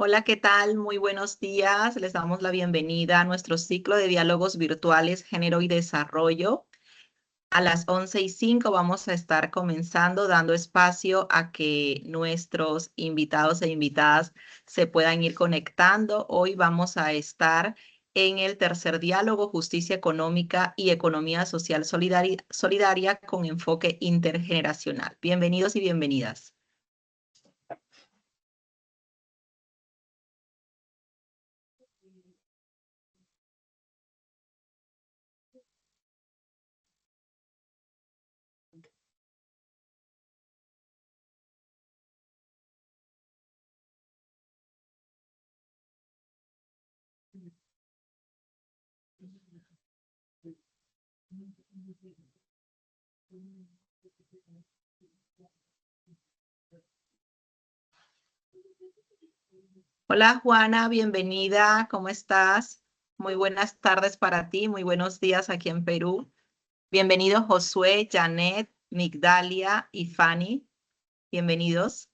Hola, ¿qué tal? Muy buenos días. Les damos la bienvenida a nuestro ciclo de diálogos virtuales Género y Desarrollo. A las 11:05 vamos a estar comenzando, dando espacio a que nuestros invitados e invitadas se puedan ir conectando. Hoy vamos a estar en el tercer diálogo, Justicia Económica y Economía Social Solidaria con enfoque intergeneracional. Bienvenidos y bienvenidas. Hola Juana, bienvenida, ¿cómo estás? Muy buenas tardes para ti, muy buenos días aquí en Perú. Bienvenidos Josué, Janet, Migdalia y Fanny, bienvenidos.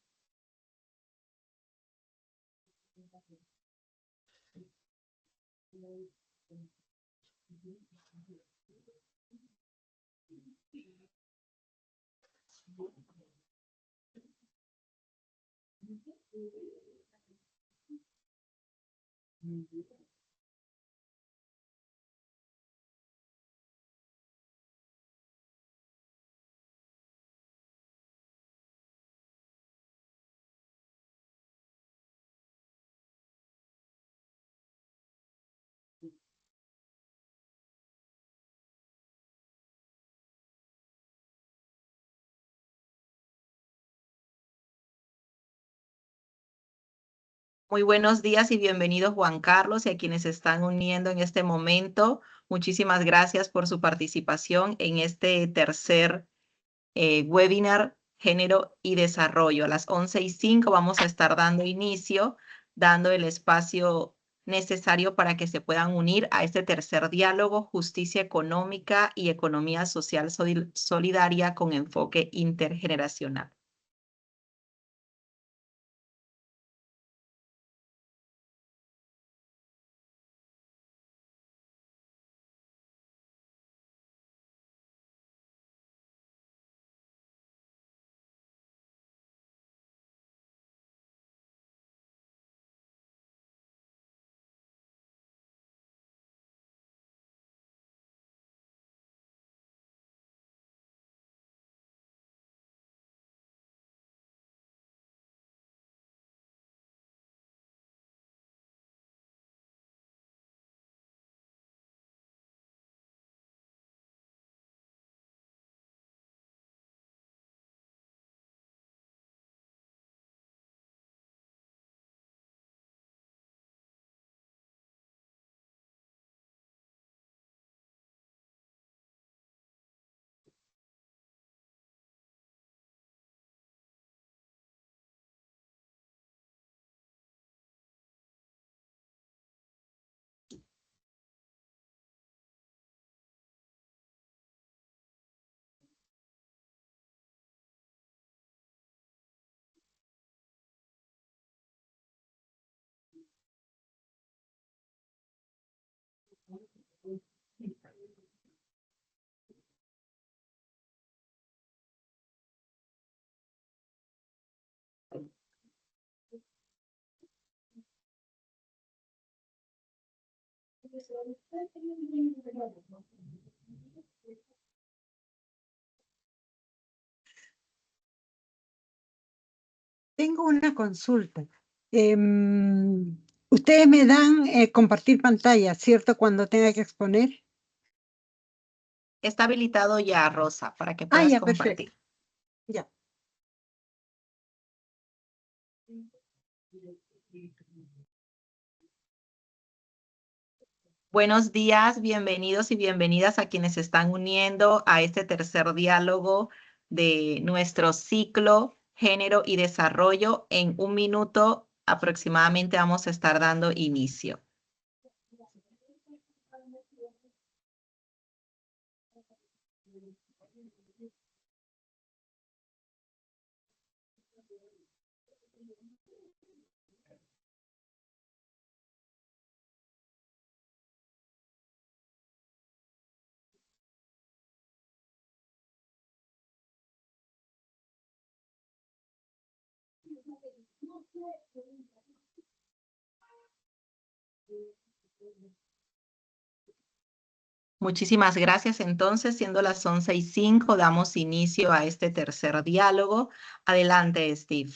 Muy buenos días y bienvenidos Juan Carlos y a quienes se están uniendo en este momento. Muchísimas gracias por su participación en este tercer webinar Género y Desarrollo. A las 11:05 vamos a estar dando inicio, dando el espacio necesario para que se puedan unir a este tercer diálogo, Justicia Económica y Economía Social Solidaria con enfoque intergeneracional. Tengo una consulta. Ustedes me dan compartir pantalla, ¿cierto? Cuando tenga que exponer. Está habilitado ya, Rosa, para que Ah, puedas ya, perfecto. compartir. Ya. Buenos días, bienvenidos y bienvenidas a quienes se están uniendo a este tercer diálogo de nuestro ciclo Género y Desarrollo. En un minuto aproximadamente vamos a estar dando inicio. Muchísimas gracias. Entonces, siendo las 11:05, damos inicio a este tercer diálogo. Adelante, Steve.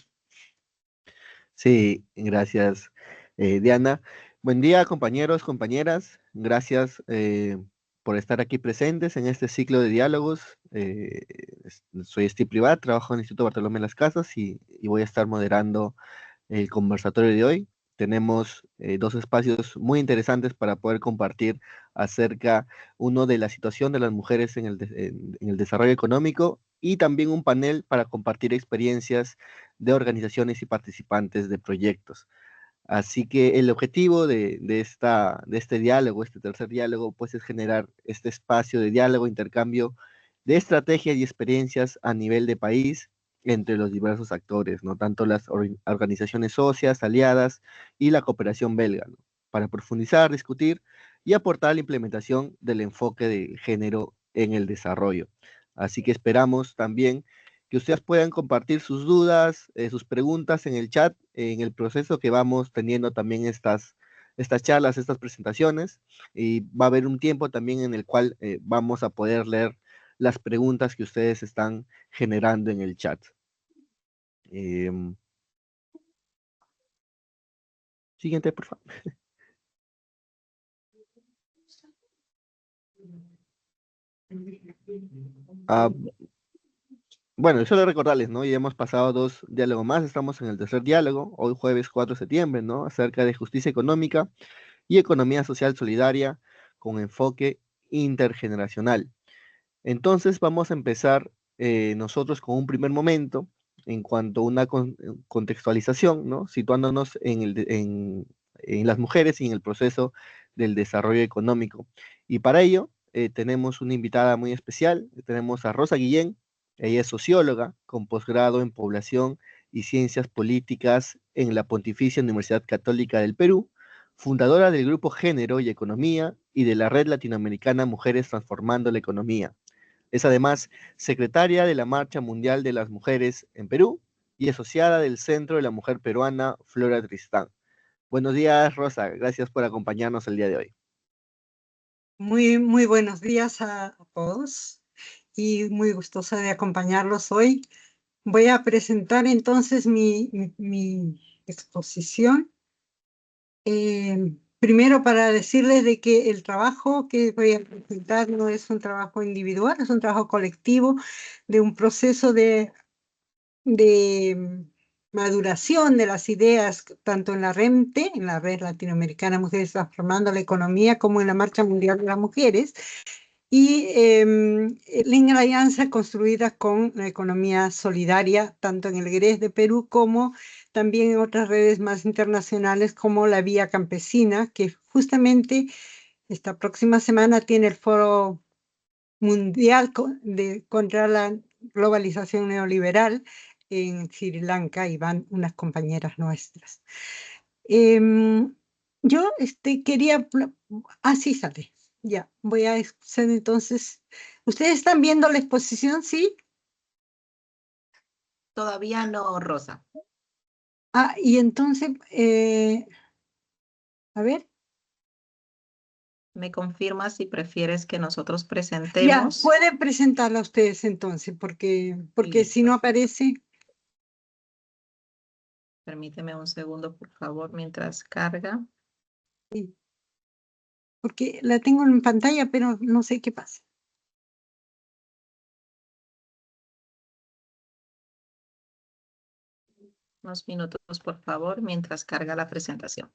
Sí, gracias, Diana. Buen día, compañeros, compañeras. Gracias por estar aquí presentes en este ciclo de diálogos. Soy Steve Privat, trabajo en el Instituto Bartolomé de las Casas y voy a estar moderando el conversatorio de hoy. Tenemos dos espacios muy interesantes para poder compartir acerca, uno de la situación de las mujeres en el desarrollo económico y también un panel para compartir experiencias de organizaciones y participantes de proyectos. Así que el objetivo de este diálogo, este tercer diálogo, pues es generar este espacio de diálogo, intercambio de estrategias y experiencias a nivel de país entre los diversos actores, ¿no? Tanto las organizaciones socias, aliadas y la cooperación belga, ¿no? Para profundizar, discutir y aportar la implementación del enfoque de género en el desarrollo. Así que esperamos también que ustedes puedan compartir sus dudas, sus preguntas en el chat, en el proceso que vamos teniendo también estas charlas, estas presentaciones, y va a haber un tiempo también en el cual vamos a poder leer las preguntas que ustedes están generando en el chat. Siguiente, por favor. Ah, bueno, solo recordarles, ¿no? Ya hemos pasado dos diálogos más, estamos en el tercer diálogo, hoy jueves 4 de septiembre, ¿no? Acerca de justicia económica y economía social solidaria con enfoque intergeneracional. Entonces vamos a empezar nosotros con un primer momento en cuanto a una contextualización, ¿no? Situándonos en las mujeres y en el proceso del desarrollo económico. Y para ello tenemos una invitada muy especial, tenemos a Rosa Guillén, ella es socióloga con posgrado en población y ciencias políticas en la Pontificia Universidad Católica del Perú, fundadora del grupo Género y Economía y de la Red Latinoamericana Mujeres Transformando la Economía. Es además secretaria de la Marcha Mundial de las Mujeres en Perú y asociada del Centro de la Mujer Peruana, Flora Tristán. Buenos días, Rosa. Gracias por acompañarnos el día de hoy. Muy buenos días a todos y muy gustosa de acompañarlos hoy. Voy a presentar entonces mi exposición. Primero para decirles de que el trabajo que voy a presentar no es un trabajo individual, es un trabajo colectivo de un proceso de maduración de las ideas, tanto en la REMTE, en la Red Latinoamericana Mujeres Transformando la Economía, como en la Marcha Mundial de las Mujeres, y en la alianza construida con la economía solidaria, tanto en el GRES de Perú como también en otras redes más internacionales como la Vía Campesina, que justamente esta próxima semana tiene el Foro Mundial contra la Globalización Neoliberal en Sri Lanka, y van unas compañeras nuestras. Yo quería... Así sale. Ya, voy a hacer entonces... ¿Ustedes están viendo la exposición, sí? Todavía no, Rosa. Y entonces, a ver. ¿Me confirmas si prefieres que nosotros Ya, presentemos? pueden presentarla ustedes entonces, porque si no Listo. aparece... Permíteme un segundo, por favor, mientras carga. Sí, porque la tengo en pantalla, pero no sé qué pasa. Unos minutos, por favor, mientras carga la presentación.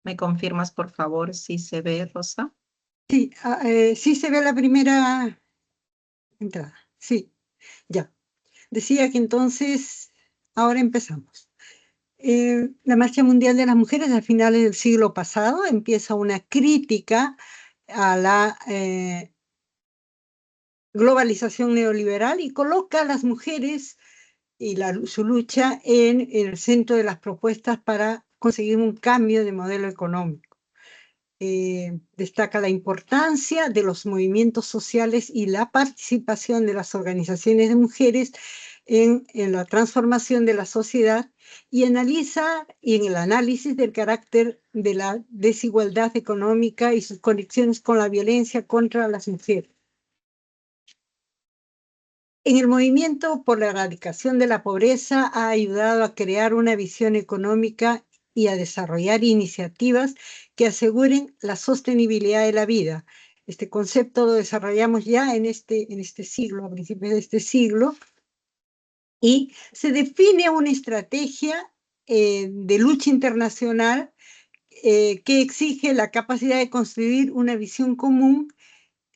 ¿Me confirmas, por favor, si se ve, Rosa? Sí, sí se ve la primera entrada. Sí, ya. Decía que entonces, ahora empezamos. La Marcha Mundial de las Mujeres a finales del siglo pasado empieza una crítica a la globalización neoliberal y coloca a las mujeres y su lucha en el centro de las propuestas para conseguir un cambio de modelo económico. Destaca la importancia de los movimientos sociales y la participación de las organizaciones de mujeres en la transformación de la sociedad y analiza en el análisis del carácter de la desigualdad económica y sus conexiones con la violencia contra las mujeres. En el movimiento por la erradicación de la pobreza ha ayudado a crear una visión económica y a desarrollar iniciativas que aseguren la sostenibilidad de la vida. Este concepto lo desarrollamos ya en este siglo, a principios de este siglo, y se define una estrategia de lucha internacional que exige la capacidad de construir una visión común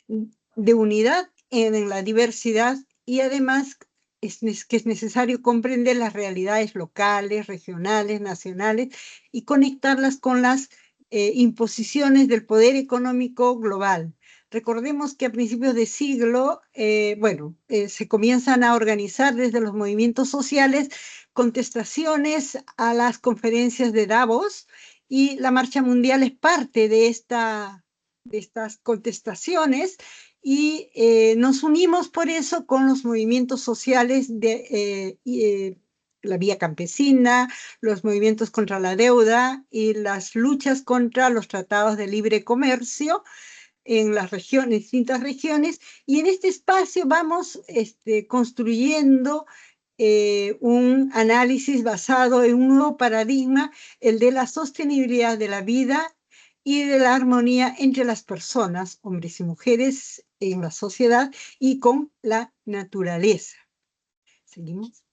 de unidad en la diversidad y además que es necesario comprender las realidades locales, regionales, nacionales y conectarlas con las imposiciones del poder económico global. Recordemos que a principios de siglo, se comienzan a organizar desde los movimientos sociales contestaciones a las conferencias de Davos y la Marcha Mundial es parte de estas contestaciones y nos unimos por eso con los movimientos sociales de la vía campesina, los movimientos contra la deuda y las luchas contra los tratados de libre comercio en las regiones, distintas regiones, y en este espacio vamos construyendo un análisis basado en un nuevo paradigma, el de la sostenibilidad de la vida y de la armonía entre las personas, hombres y mujeres, en la sociedad y con la naturaleza. ¿Seguimos?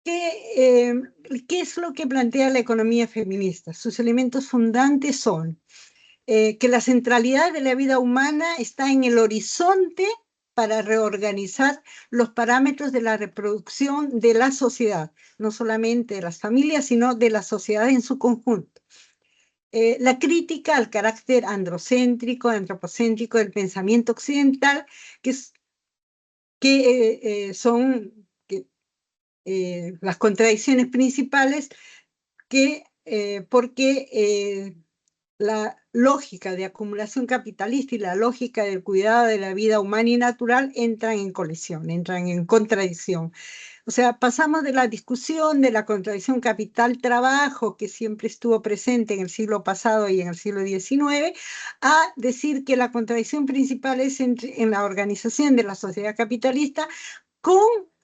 ¿Qué es lo que plantea la economía feminista? Sus elementos fundantes son que la centralidad de la vida humana está en el horizonte para reorganizar los parámetros de la reproducción de la sociedad, no solamente de las familias, sino de la sociedad en su conjunto. La crítica al carácter androcéntrico, antropocéntrico del pensamiento occidental, son las contradicciones principales porque la lógica de acumulación capitalista y la lógica del cuidado de la vida humana y natural entran en colisión, entran en contradicción. O sea, pasamos de la discusión de la contradicción capital-trabajo, que siempre estuvo presente en el siglo pasado y en el siglo XIX, a decir que la contradicción principal es en la organización de la sociedad capitalista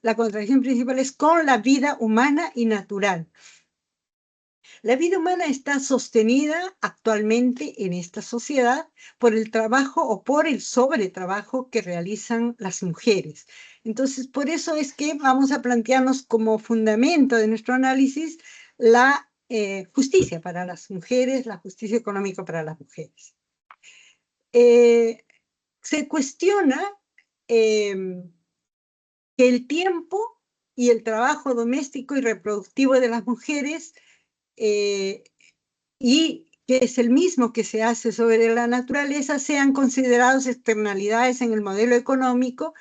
la contradicción principal es con la vida humana y natural. La vida humana está sostenida actualmente en esta sociedad por el trabajo o por el sobretrabajo que realizan las mujeres. Entonces, por eso es que vamos a plantearnos como fundamento de nuestro análisis la justicia para las mujeres, la justicia económica para las mujeres. Se cuestiona que el tiempo y el trabajo doméstico y reproductivo de las mujeres y que es el mismo que se hace sobre la naturaleza, sean considerados externalidades en el modelo económico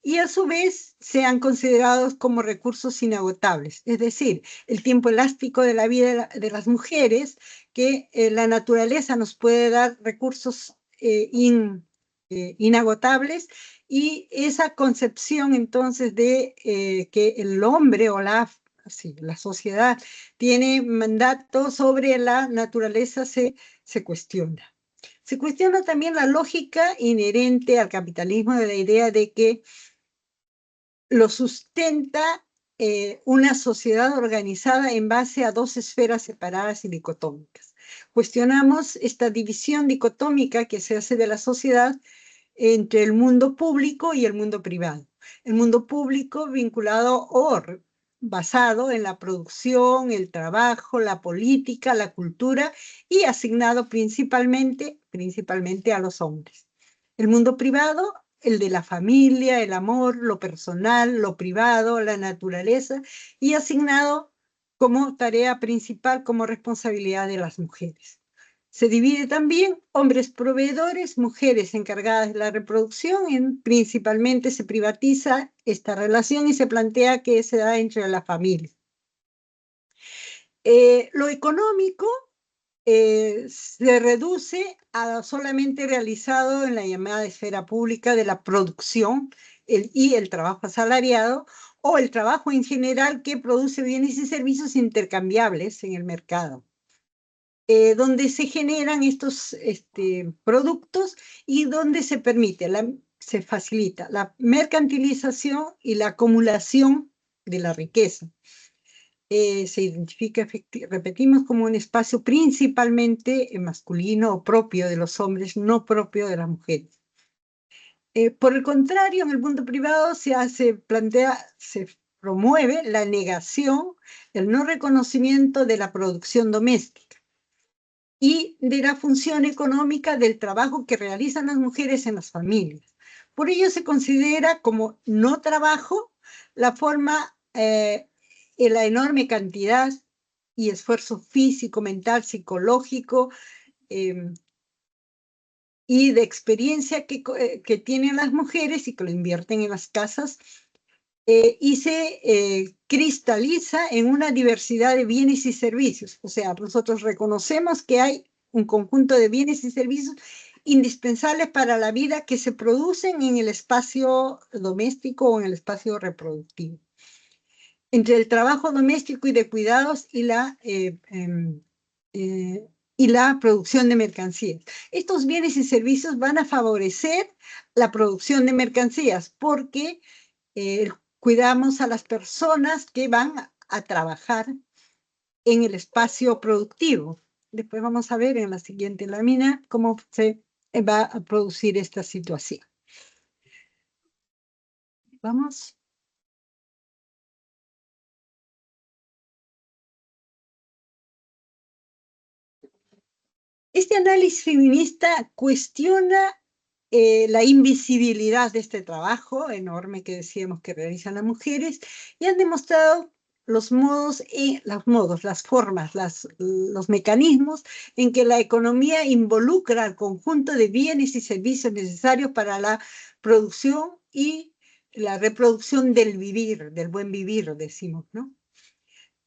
y a su vez sean considerados como recursos inagotables. Es decir, el tiempo elástico de la vida de las mujeres, que la naturaleza nos puede dar recursos inagotables, y esa concepción entonces de que el hombre o la sociedad tiene mandato sobre la naturaleza se cuestiona. Se cuestiona también la lógica inherente al capitalismo de la idea de que lo sustenta una sociedad organizada en base a dos esferas separadas y dicotómicas. Cuestionamos esta división dicotómica que se hace de la sociedad entre el mundo público y el mundo privado. El mundo público vinculado o basado en la producción, el trabajo, la política, la cultura y asignado principalmente a los hombres. El mundo privado, el de la familia, el amor, lo personal, lo privado, la naturaleza, y asignado como tarea principal, como responsabilidad de las mujeres. Se divide también hombres proveedores, mujeres encargadas de la reproducción, y principalmente se privatiza esta relación y se plantea que se da entre la familia. Lo económico se reduce a solamente realizado en la llamada esfera pública de la producción y el trabajo asalariado, o el trabajo en general que produce bienes y servicios intercambiables en el mercado, donde se generan estos productos y donde se permite, se facilita la mercantilización y la acumulación de la riqueza. Se identifica, repetimos, como un espacio principalmente masculino o propio de los hombres, no propio de las mujeres. Por el contrario, en el mundo privado se promueve la negación, el no reconocimiento de la producción doméstica y de la función económica del trabajo que realizan las mujeres en las familias. Por ello se considera como no trabajo la forma, la enorme cantidad y esfuerzo físico, mental, psicológico y de experiencia que tienen las mujeres y que lo invierten en las casas, y se cristaliza en una diversidad de bienes y servicios. O sea, nosotros reconocemos que hay un conjunto de bienes y servicios indispensables para la vida que se producen en el espacio doméstico o en el espacio reproductivo. Entre el trabajo doméstico y de cuidados y la producción de mercancías. Estos bienes y servicios van a favorecer la producción de mercancías porque cuidamos a las personas que van a trabajar en el espacio productivo. Después vamos a ver en la siguiente lámina cómo se va a producir esta situación. Vamos. Este análisis feminista cuestiona la invisibilidad de este trabajo enorme que decíamos que realizan las mujeres, y han demostrado los modos, las formas, los mecanismos en que la economía involucra al conjunto de bienes y servicios necesarios para la producción y la reproducción del vivir, del buen vivir, decimos, ¿no?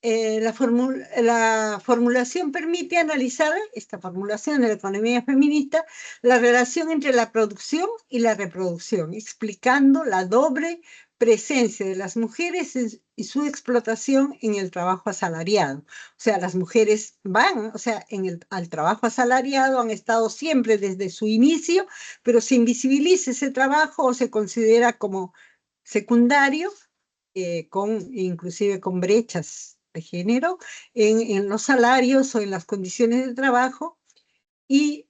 La formulación permite analizar, esta formulación de la economía feminista, la relación entre la producción y la reproducción, explicando la doble presencia de las mujeres y su explotación en el trabajo asalariado. O sea, las mujeres van, o sea, al trabajo asalariado, han estado siempre desde su inicio, pero se invisibiliza ese trabajo o se considera como secundario, inclusive con brechas de género en los salarios o en las condiciones de trabajo, y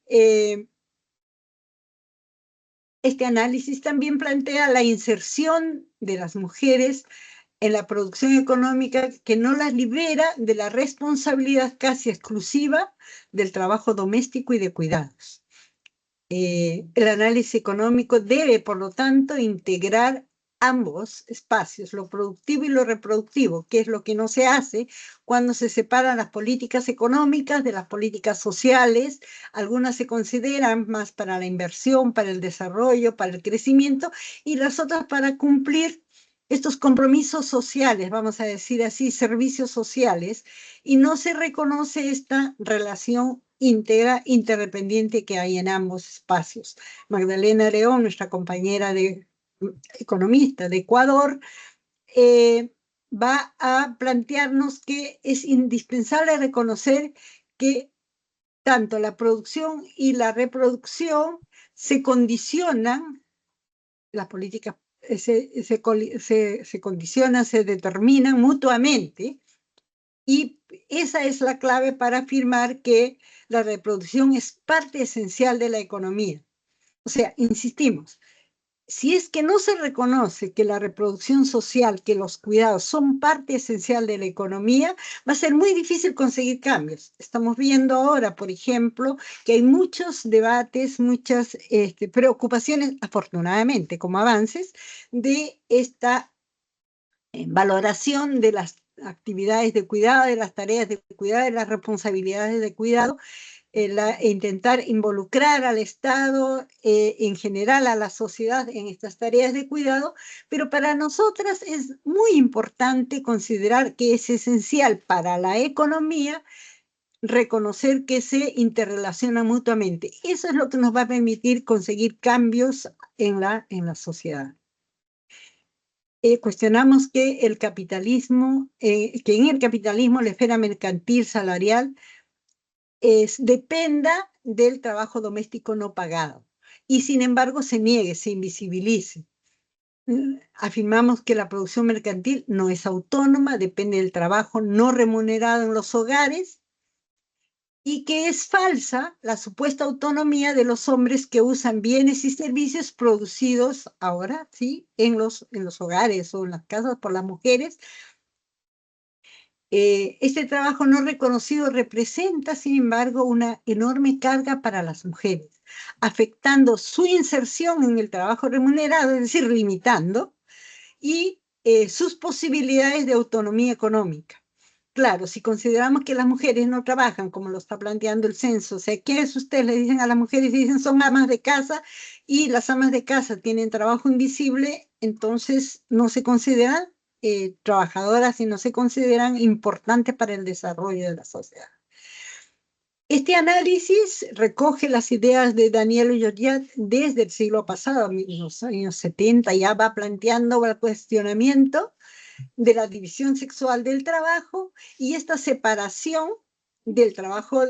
este análisis también plantea la inserción de las mujeres en la producción económica que no las libera de la responsabilidad casi exclusiva del trabajo doméstico y de cuidados. El análisis económico debe, por lo tanto, integrar ambos espacios, lo productivo y lo reproductivo, que es lo que no se hace cuando se separan las políticas económicas de las políticas sociales. Algunas se consideran más para la inversión, para el desarrollo, para el crecimiento, y las otras para cumplir estos compromisos sociales, vamos a decir así, servicios sociales, y no se reconoce esta relación íntegra, interdependiente que hay en ambos espacios. Magdalena León, nuestra compañera economista de Ecuador, va a plantearnos que es indispensable reconocer que tanto la producción y la reproducción se condicionan, las políticas se condicionan, se determinan mutuamente, y esa es la clave para afirmar que la reproducción es parte esencial de la economía. O sea, insistimos, si es que no se reconoce que la reproducción social, que los cuidados son parte esencial de la economía, va a ser muy difícil conseguir cambios. Estamos viendo ahora, por ejemplo, que hay muchos debates, muchas preocupaciones, afortunadamente, como avances, de esta valoración de las actividades de cuidado, de las tareas de cuidado, de las responsabilidades de cuidado, intentar involucrar al Estado, en general a la sociedad en estas tareas de cuidado, pero para nosotras es muy importante considerar que es esencial para la economía reconocer que se interrelacionan mutuamente. Eso es lo que nos va a permitir conseguir cambios en la sociedad. Cuestionamos que el capitalismo, que en el capitalismo la esfera mercantil salarial dependa del trabajo doméstico no pagado y sin embargo se niegue, se invisibilice. Afirmamos que la producción mercantil no es autónoma, depende del trabajo no remunerado en los hogares y que es falsa la supuesta autonomía de los hombres que usan bienes y servicios producidos ahora, sí, en los hogares o en las casas por las mujeres. Este trabajo no reconocido representa, sin embargo, una enorme carga para las mujeres, afectando su inserción en el trabajo remunerado, es decir, limitando, y sus posibilidades de autonomía económica. Claro, si consideramos que las mujeres no trabajan, como lo está planteando el censo, o sea, ¿qué es usted? Le dicen a las mujeres, dicen son amas de casa, y las amas de casa tienen trabajo invisible, entonces no se consideran trabajadoras y no se consideran importantes para el desarrollo de la sociedad. Este análisis recoge las ideas de Daniel Lloriat desde el siglo pasado, en los años 70, ya va planteando el cuestionamiento de la división sexual del trabajo y esta separación del trabajo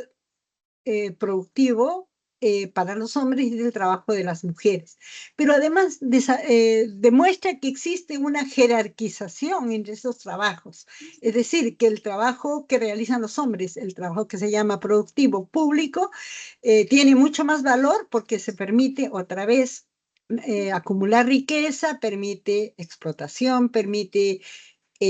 productivo para los hombres y del trabajo de las mujeres. Pero además demuestra que existe una jerarquización entre esos trabajos. Es decir, que el trabajo que realizan los hombres, el trabajo que se llama productivo público, tiene mucho más valor porque se permite otra vez acumular riqueza, permite explotación, permite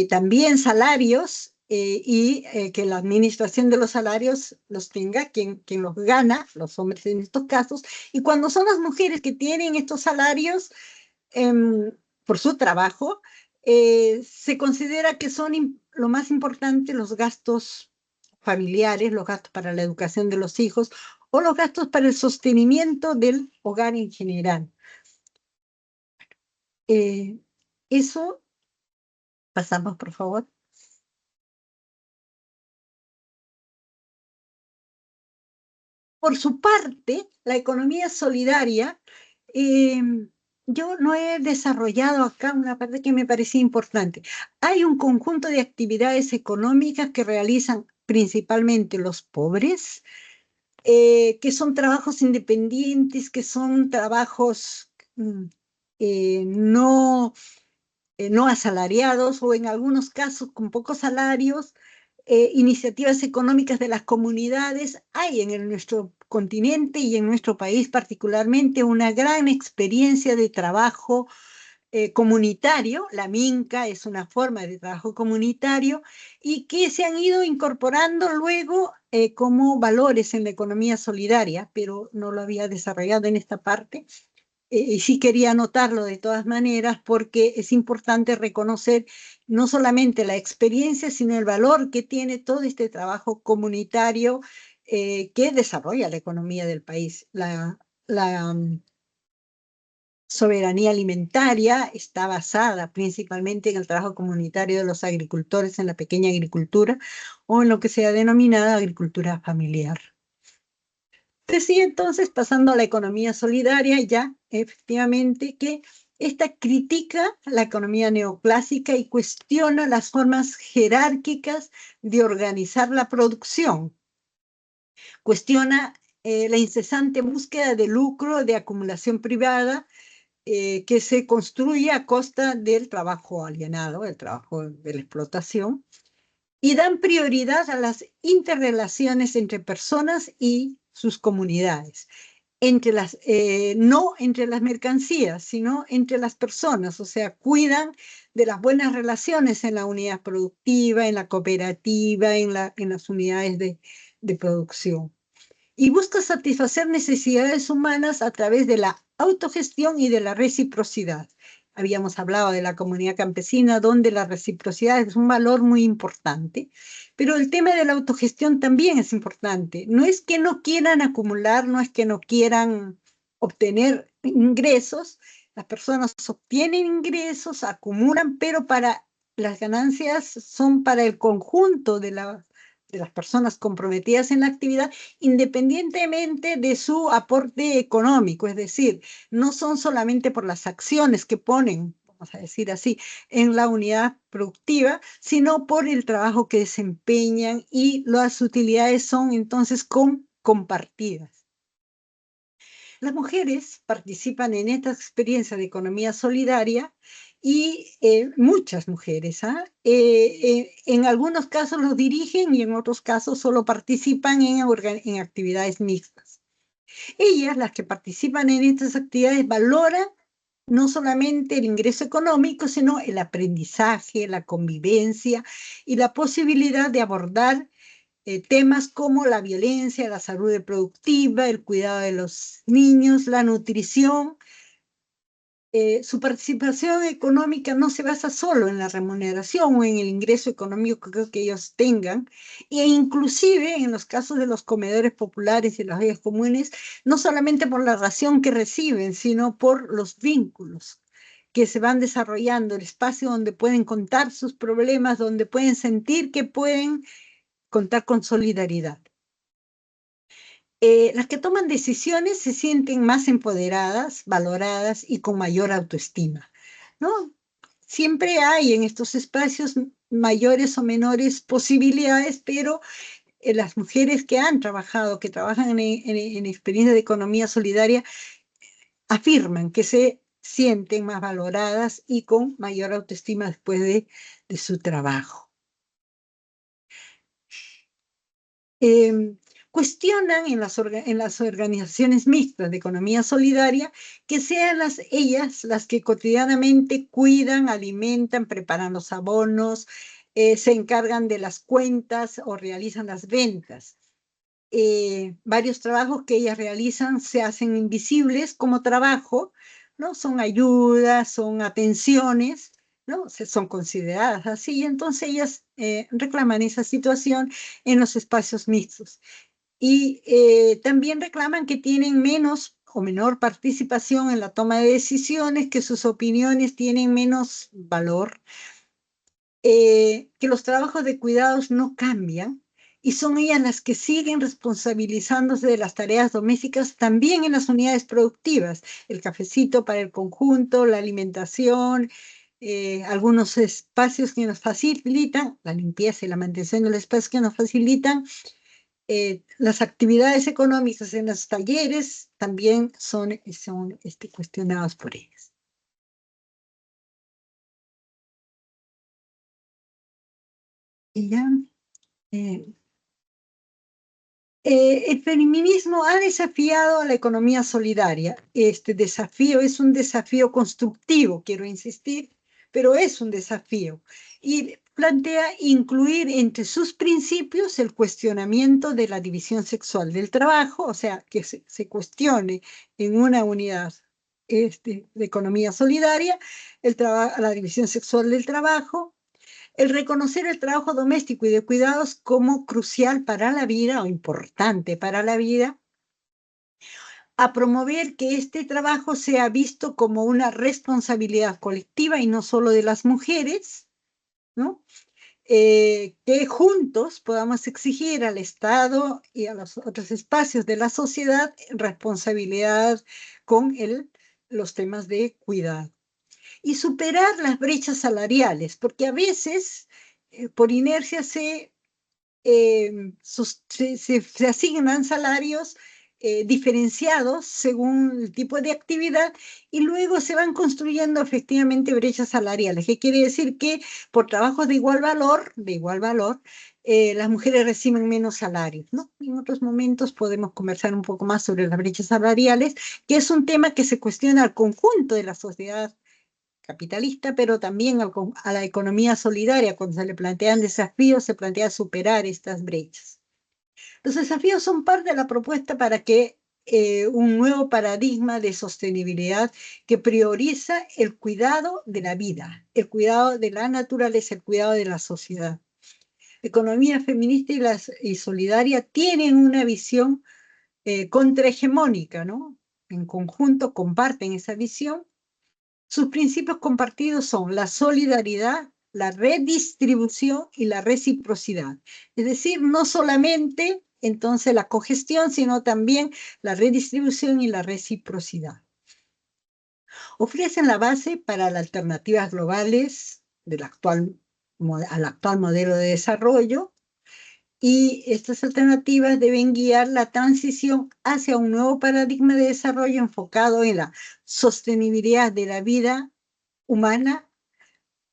también salarios y que la administración de los salarios los tenga quien los gana, los hombres en estos casos, y cuando son las mujeres que tienen estos salarios por su trabajo, se considera que son lo más importante los gastos familiares, los gastos para la educación de los hijos o los gastos para el sostenimiento del hogar en general. Eso, pasamos por favor. Por su parte, la economía solidaria, yo no he desarrollado acá una parte que me parecía importante. Hay un conjunto de actividades económicas que realizan principalmente los pobres, que son trabajos independientes, que son trabajos no asalariados o en algunos casos con pocos salarios, iniciativas económicas de las comunidades. Hay en nuestro continente y en nuestro país particularmente una gran experiencia de trabajo comunitario. La Minca es una forma de trabajo comunitario y que se han ido incorporando luego como valores en la economía solidaria, pero no lo había desarrollado en esta parte. Y sí quería anotarlo de todas maneras porque es importante reconocer no solamente la experiencia, sino el valor que tiene todo este trabajo comunitario que desarrolla la economía del país. La soberanía alimentaria está basada principalmente en el trabajo comunitario de los agricultores en la pequeña agricultura o en lo que se ha denominado agricultura familiar. Decía entonces, pasando a la economía solidaria, ya efectivamente que esta critica la economía neoclásica y cuestiona las formas jerárquicas de organizar la producción. Cuestiona la incesante búsqueda de lucro, de acumulación privada, que se construye a costa del trabajo alienado, el trabajo de la explotación, y dan prioridad a las interrelaciones entre personas y sus comunidades. no entre las mercancías, sino entre las personas, o sea, cuidan de las buenas relaciones en la unidad productiva, en la cooperativa, en las unidades de producción. Y busca satisfacer necesidades humanas a través de la autogestión y de la reciprocidad. Habíamos hablado de la comunidad campesina, donde la reciprocidad es un valor muy importante, pero el tema de la autogestión también es importante. No es que no quieran acumular, no es que no quieran obtener ingresos, las personas obtienen ingresos, acumulan, pero las ganancias son para el conjunto de las personas comprometidas en la actividad, independientemente de su aporte económico, es decir, no son solamente por las acciones que ponen, vamos a decir así, en la unidad productiva, sino por el trabajo que desempeñan, y las utilidades son entonces compartidas. Las mujeres participan en esta experiencia de economía solidaria, y muchas mujeres, en algunos casos lo dirigen y en otros casos solo participan en actividades mixtas. Ellas, las que participan en estas actividades, valoran no solamente el ingreso económico, sino el aprendizaje, la convivencia y la posibilidad de abordar temas como la violencia, la salud reproductiva, el cuidado de los niños, la nutrición. Su participación económica no se basa solo en la remuneración o en el ingreso económico que ellos tengan, e inclusive en los casos de los comedores populares y las ollas comunes, no solamente por la ración que reciben, sino por los vínculos que se van desarrollando, el espacio donde pueden contar sus problemas, donde pueden sentir que pueden contar con solidaridad. Las que toman decisiones se sienten más empoderadas, valoradas y con mayor autoestima, ¿no? Siempre hay en estos espacios mayores o menores posibilidades, pero las mujeres que han trabajado, que trabajan en experiencias de economía solidaria, afirman que se sienten más valoradas y con mayor autoestima después de su trabajo. Cuestionan en las organizaciones mixtas de economía solidaria que sean ellas las que cotidianamente cuidan, alimentan, preparan los abonos, se encargan de las cuentas o realizan las ventas. Varios trabajos que ellas realizan se hacen invisibles como trabajo, ¿no? Son ayudas, son atenciones, ¿no? Son consideradas así, y entonces ellas reclaman esa situación en los espacios mixtos. Y también reclaman que tienen menos o menor participación en la toma de decisiones, que sus opiniones tienen menos valor, que los trabajos de cuidados no cambian, y son ellas las que siguen responsabilizándose de las tareas domésticas también en las unidades productivas, el cafecito para el conjunto, la alimentación, algunos espacios que nos facilitan, la limpieza y la mantención de los espacios que nos facilitan, las actividades económicas en los talleres también son cuestionadas por ellas. Y ya, el feminismo ha desafiado a la economía solidaria. Este desafío es un desafío constructivo, quiero insistir, pero es un desafío. Y plantea incluir entre sus principios el cuestionamiento de la división sexual del trabajo, o sea, que se cuestione en una unidad de economía solidaria la división sexual del trabajo, el reconocer el trabajo doméstico y de cuidados como crucial para la vida o importante para la vida, a promover que este trabajo sea visto como una responsabilidad colectiva y no solo de las mujeres, ¿no? Que juntos podamos exigir al Estado y a los otros espacios de la sociedad responsabilidad con los temas de cuidado. Y superar las brechas salariales, porque a veces por inercia se asignan salarios diferenciados según el tipo de actividad, y luego se van construyendo efectivamente brechas salariales, que quiere decir que por trabajos de igual valor, las mujeres reciben menos salarios, ¿no? En otros momentos podemos conversar un poco más sobre las brechas salariales, que es un tema que se cuestiona al conjunto de la sociedad capitalista, pero también a la economía solidaria. Cuando se le plantean desafíos, se plantea superar estas brechas. Los desafíos son parte de la propuesta para que un nuevo paradigma de sostenibilidad que prioriza el cuidado de la vida, el cuidado de la naturaleza, el cuidado de la sociedad. Economía feminista y solidaria tienen una visión contrahegemónica, ¿no? En conjunto comparten esa visión. Sus principios compartidos son la solidaridad, la redistribución y la reciprocidad. Es decir, no solamente entonces la cogestión, sino también la redistribución y la reciprocidad. Ofrecen la base para las alternativas globales al actual modelo de desarrollo, y estas alternativas deben guiar la transición hacia un nuevo paradigma de desarrollo enfocado en la sostenibilidad de la vida humana,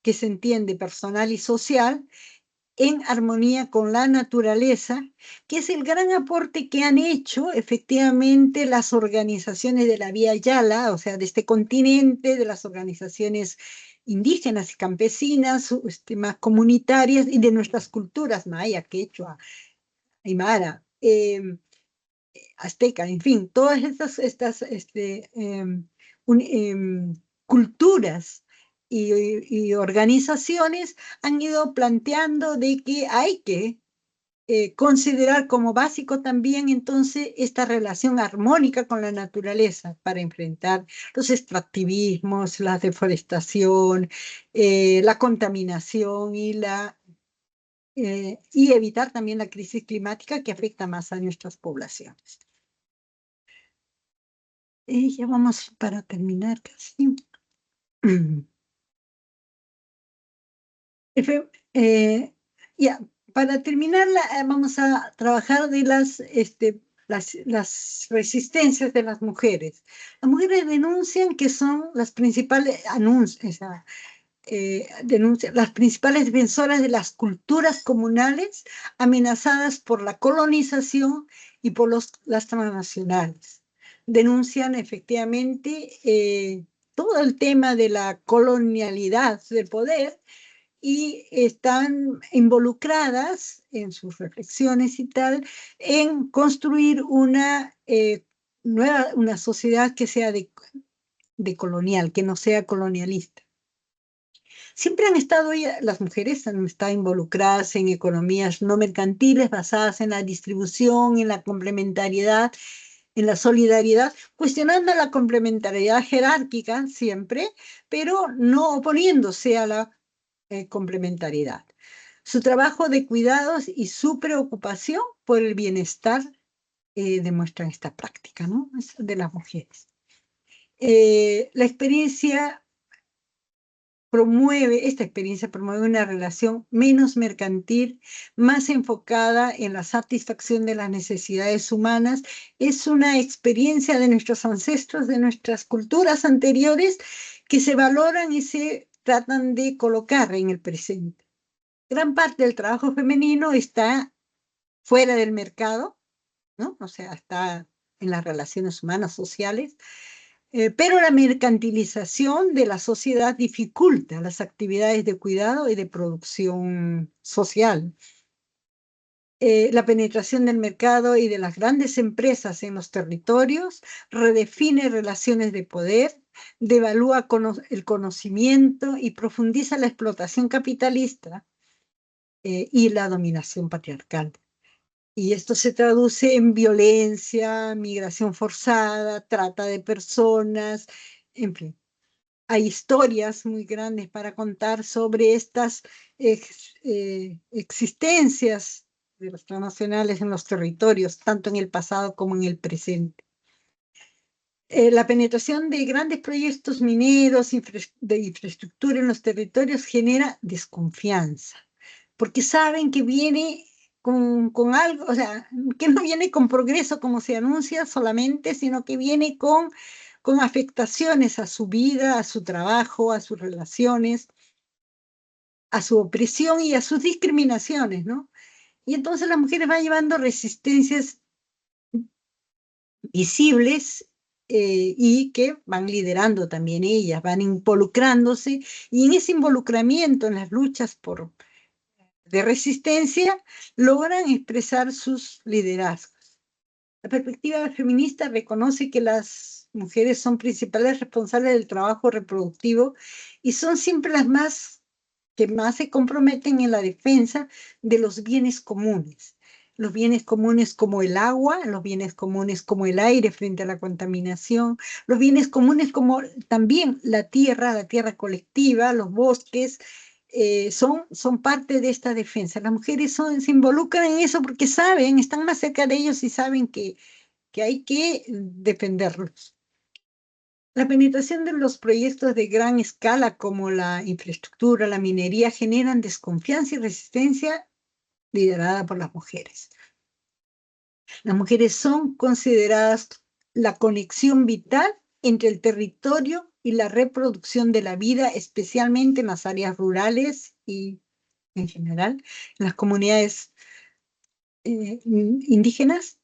que se entiende personal y social, en armonía con la naturaleza, que es el gran aporte que han hecho efectivamente las organizaciones de la Vía Yala, o sea, de este continente, de las organizaciones indígenas y campesinas, más comunitarias, y de nuestras culturas maya, quechua, aymara, azteca, en fin, todas estas culturas y organizaciones han ido planteando de que hay que considerar como básico también entonces esta relación armónica con la naturaleza para enfrentar los extractivismos, la deforestación, la contaminación y evitar también la crisis climática que afecta más a nuestras poblaciones. Ya vamos para terminar casi. Ya, para terminar, vamos a trabajar de las resistencias de las mujeres. Las mujeres denuncian que son las principales las principales defensoras de las culturas comunales amenazadas por la colonización y por las transnacionales. Denuncian efectivamente todo el tema de la colonialidad del poder, y están involucradas en sus reflexiones y tal, en construir una sociedad que sea decolonial, que no sea colonialista. Siempre las mujeres han estado involucradas en economías no mercantiles basadas en la distribución, en la complementariedad, en la solidaridad, cuestionando la complementariedad jerárquica siempre, pero no oponiéndose a la complementariedad. Su trabajo de cuidados y su preocupación por el bienestar demuestran esta práctica, ¿no? De las mujeres. Esta experiencia promueve una relación menos mercantil, más enfocada en la satisfacción de las necesidades humanas. Es una experiencia de nuestros ancestros, de nuestras culturas anteriores, que se valoran y se tratan de colocar en el presente. Gran parte del trabajo femenino está fuera del mercado, ¿no? O sea, está en las relaciones humanas, sociales, pero la mercantilización de la sociedad dificulta las actividades de cuidado y de producción social. La penetración del mercado y de las grandes empresas en los territorios redefine relaciones de poder, devalúa el conocimiento y profundiza la explotación capitalista y la dominación patriarcal. Y esto se traduce en violencia, migración forzada, trata de personas, en fin. Hay historias muy grandes para contar sobre estas existencias de los transnacionales en los territorios, tanto en el pasado como en el presente. La penetración de grandes proyectos mineros de infraestructura en los territorios genera desconfianza, porque saben que viene con algo, o sea, que no viene con progreso como se anuncia solamente, sino que viene con afectaciones a su vida, a su trabajo, a sus relaciones, a su opresión y a sus discriminaciones, ¿no? Y entonces las mujeres van llevando resistencias visibles y que van liderando también ellas, van involucrándose, y en ese involucramiento en las luchas de resistencia logran expresar sus liderazgos. La perspectiva feminista reconoce que las mujeres son principales responsables del trabajo reproductivo y son siempre las que más se comprometen en la defensa de los bienes comunes. Los bienes comunes como el agua, los bienes comunes como el aire frente a la contaminación, los bienes comunes como también la tierra colectiva, los bosques, son parte de esta defensa. Las mujeres se involucran en eso porque saben, están más cerca de ellos y saben que hay que defenderlos. La penetración de los proyectos de gran escala como la infraestructura, la minería, generan desconfianza y resistencia liderada por las mujeres. Las mujeres son consideradas la conexión vital entre el territorio y la reproducción de la vida, especialmente en las áreas rurales y en general en las comunidades indígenas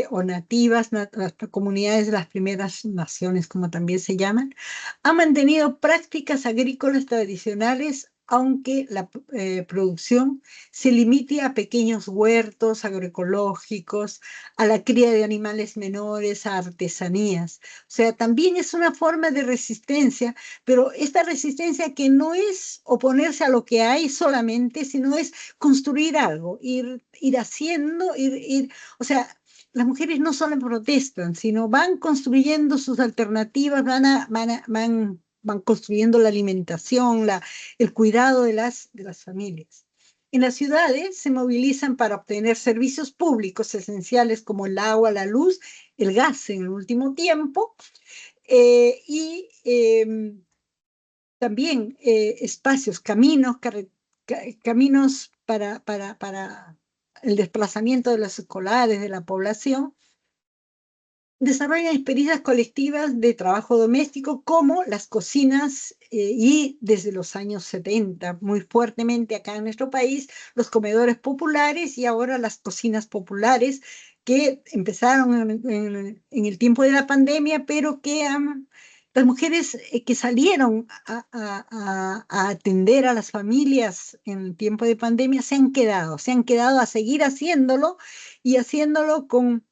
o nativas, las comunidades de las primeras naciones, como también se llaman, han mantenido prácticas agrícolas tradicionales, aunque la producción se limite a pequeños huertos agroecológicos, a la cría de animales menores, a artesanías. O sea, también es una forma de resistencia, pero esta resistencia que no es oponerse a lo que hay solamente, sino es construir algo, ir haciendo, o sea, las mujeres no solo protestan, sino van construyendo sus alternativas, van construyendo la alimentación, el cuidado de las familias. En las ciudades se movilizan para obtener servicios públicos esenciales como el agua, la luz, el gas en el último tiempo, y también espacios, caminos para el desplazamiento de los escolares, de la población. Desarrollan experiencias colectivas de trabajo doméstico como las cocinas y desde los años 70, muy fuertemente acá en nuestro país, los comedores populares y ahora las cocinas populares que empezaron en el tiempo de la pandemia, pero que las mujeres que salieron a atender a las familias en el tiempo de pandemia se han quedado a seguir haciéndolo y haciéndolo con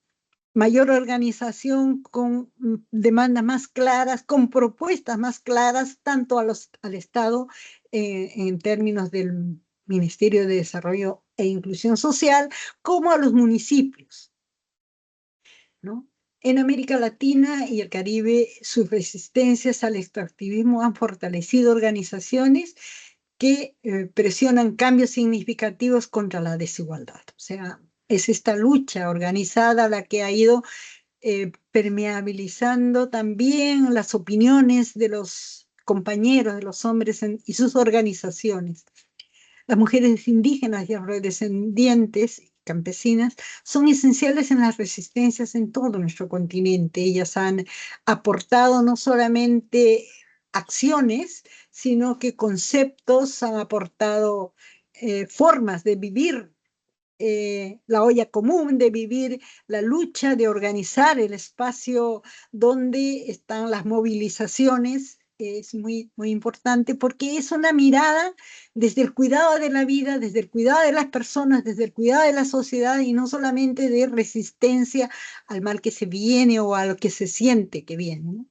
mayor organización, con demandas más claras, con propuestas más claras, tanto al Estado en términos del Ministerio de Desarrollo e Inclusión Social, como a los municipios, ¿no? En América Latina y el Caribe, sus resistencias al extractivismo han fortalecido organizaciones que presionan cambios significativos contra la desigualdad. O sea, es esta lucha organizada la que ha ido permeabilizando también las opiniones de los compañeros, de los hombres y sus organizaciones. Las mujeres indígenas y afrodescendientes campesinas son esenciales en las resistencias en todo nuestro continente. Ellas han aportado no solamente acciones, sino que conceptos, han aportado formas de vivir la olla común, de vivir la lucha, de organizar el espacio donde están las movilizaciones. Es muy, muy importante porque es una mirada desde el cuidado de la vida, desde el cuidado de las personas, desde el cuidado de la sociedad y no solamente de resistencia al mal que se viene o a lo que se siente que viene, ¿no?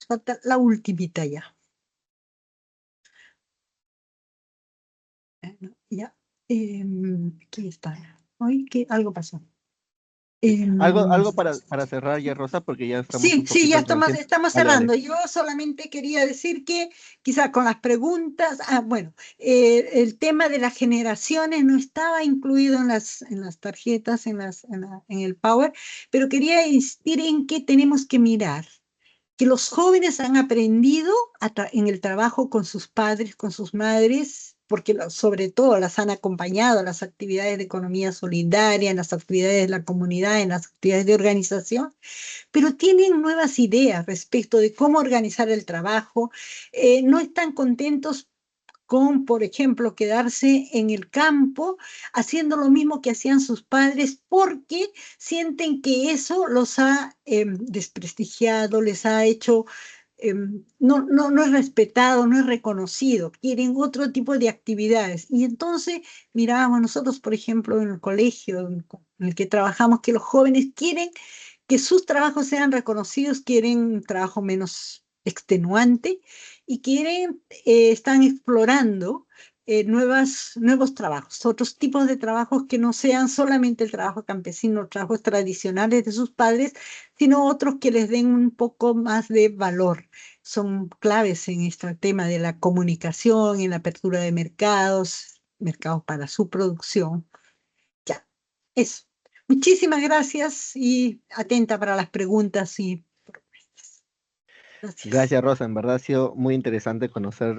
Falta la ultimita ya. Ya. Aquí está. Hoy que algo pasó. Algo para cerrar ya, Rosa, porque ya estamos un Sí, ya poquito con el tiempo. estamos Dale, dale. cerrando. Yo solamente quería decir que quizá con las preguntas, bueno, el tema de las generaciones no estaba incluido en las tarjetas, en el Power, pero quería insistir en que tenemos que mirar que los jóvenes han aprendido en el trabajo con sus padres, con sus madres, porque sobre todo las han acompañado en las actividades de economía solidaria, en las actividades de la comunidad, en las actividades de organización, pero tienen nuevas ideas respecto de cómo organizar el trabajo, no están contentos con, por ejemplo, quedarse en el campo haciendo lo mismo que hacían sus padres porque sienten que eso los ha desprestigiado, les ha hecho, no es respetado, no es reconocido, quieren otro tipo de actividades. Y entonces mirábamos nosotros, por ejemplo, en el colegio en el que trabajamos, que los jóvenes quieren que sus trabajos sean reconocidos, quieren un trabajo menos extenuante y quieren, están explorando nuevos trabajos, otros tipos de trabajos que no sean solamente el trabajo campesino, trabajos tradicionales de sus padres, sino otros que les den un poco más de valor. Son claves en este tema de la comunicación, en la apertura de mercados, mercados para su producción. Ya, eso. Muchísimas gracias y atenta para las preguntas y propuestas. Gracias. Gracias, Rosa. En verdad ha sido muy interesante conocer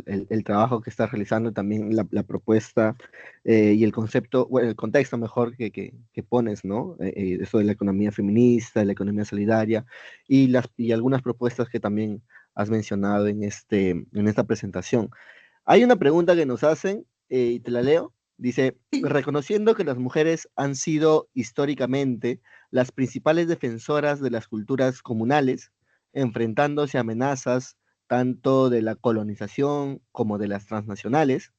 el trabajo que estás realizando, también la propuesta y el concepto, bueno, el contexto mejor que pones, ¿no? Eso de la economía feminista, de la economía solidaria y algunas propuestas que también has mencionado en esta presentación. Hay una pregunta que nos hacen y te la leo. Dice, Sí. reconociendo que las mujeres han sido históricamente las principales defensoras de las culturas comunales, enfrentándose a amenazas tanto de la colonización como de las transnacionales,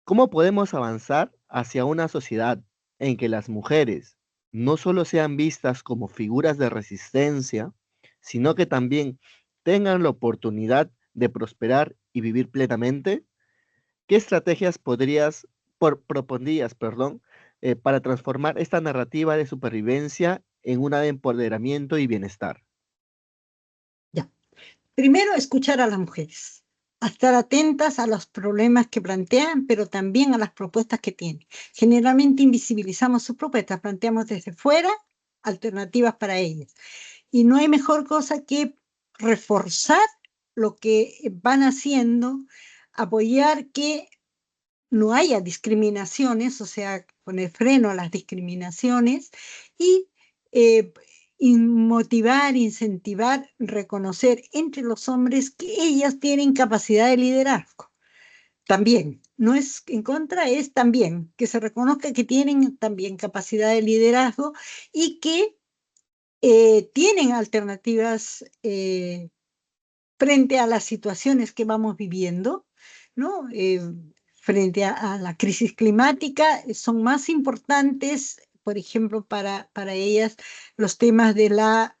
¿cómo podemos avanzar hacia una sociedad en que las mujeres no solo sean vistas como figuras de resistencia, sino que también tengan la oportunidad de prosperar y vivir plenamente? ¿Qué estrategias propondrías, perdón, para transformar esta narrativa de supervivencia en una de empoderamiento y bienestar? Ya. Primero, escuchar a las mujeres, a estar atentas a los problemas que plantean, pero también a las propuestas que tienen. Generalmente invisibilizamos sus propuestas, planteamos desde fuera alternativas para ellas. Y no hay mejor cosa que reforzar lo que van haciendo, apoyar que no haya discriminaciones, o sea, poner freno a las discriminaciones y eh, motivar, incentivar, reconocer entre los hombres que ellas tienen capacidad de liderazgo. También, no es en contra, es también que se reconozca que tienen también capacidad de liderazgo y que tienen alternativas frente a las situaciones que vamos viviendo, ¿no? Frente a la crisis climática, son más importantes, por ejemplo, para ellas los temas de la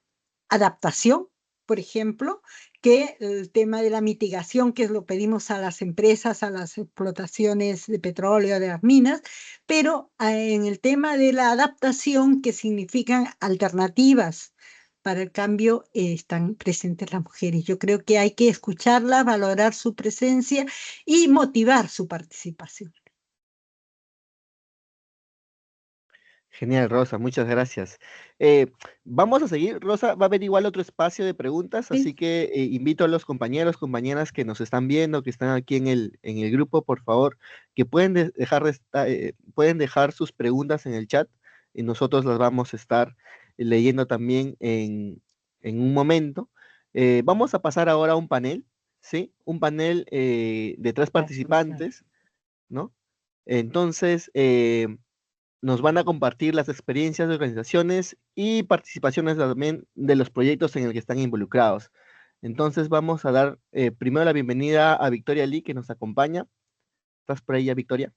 adaptación, por ejemplo, que el tema de la mitigación, que lo pedimos a las empresas, a las explotaciones de petróleo, de las minas, pero en el tema de la adaptación, que significan alternativas para el cambio, están presentes las mujeres. Yo creo que hay que escucharlas, valorar su presencia y motivar su participación. Genial, Rosa, muchas gracias. Vamos a seguir, Rosa, va a haber igual otro espacio de preguntas, Sí. así que invito a los compañeros, compañeras que nos están viendo, que están aquí en el grupo, por favor, que pueden dejar sus preguntas en el chat y nosotros las vamos a estar leyendo también en un momento. Vamos a pasar ahora a un panel, ¿sí? Un panel de tres participantes, ¿no? Entonces, nos van a compartir las experiencias de organizaciones y participaciones también de los proyectos en el que están involucrados. Entonces vamos a dar primero la bienvenida a Victoria Lee, que nos acompaña. ¿Estás por ahí, ya, Victoria?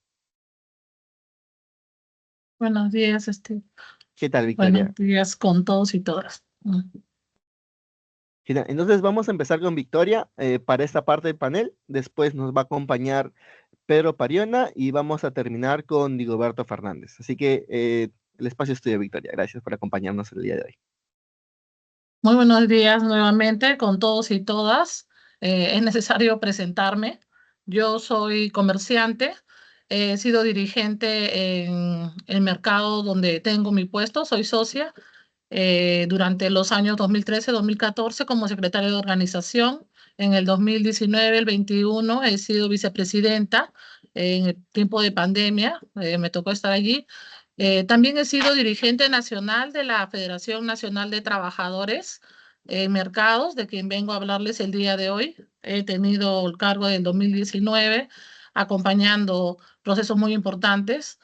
Buenos días, ¿Qué tal, buenos Victoria? días con todos y todas. Genial. Entonces vamos a empezar con Victoria para esta parte del panel. Después nos va a acompañar Pedro Pariona y vamos a terminar con Digoberto Fernández. Así que el espacio es tuyo, Victoria. Gracias por acompañarnos el día de hoy. Muy buenos días nuevamente con todos y todas. Es necesario presentarme. Yo soy comerciante, he sido dirigente en el mercado donde tengo mi puesto, soy socia durante los años 2013-2014 como secretaria de organización. En el 2019, el 21, he sido vicepresidenta en el tiempo de pandemia, me tocó estar allí. También he sido dirigente nacional de la Federación Nacional de Trabajadores en mercados, de quien vengo a hablarles el día de hoy. He tenido el cargo del 2019, acompañando procesos muy importantes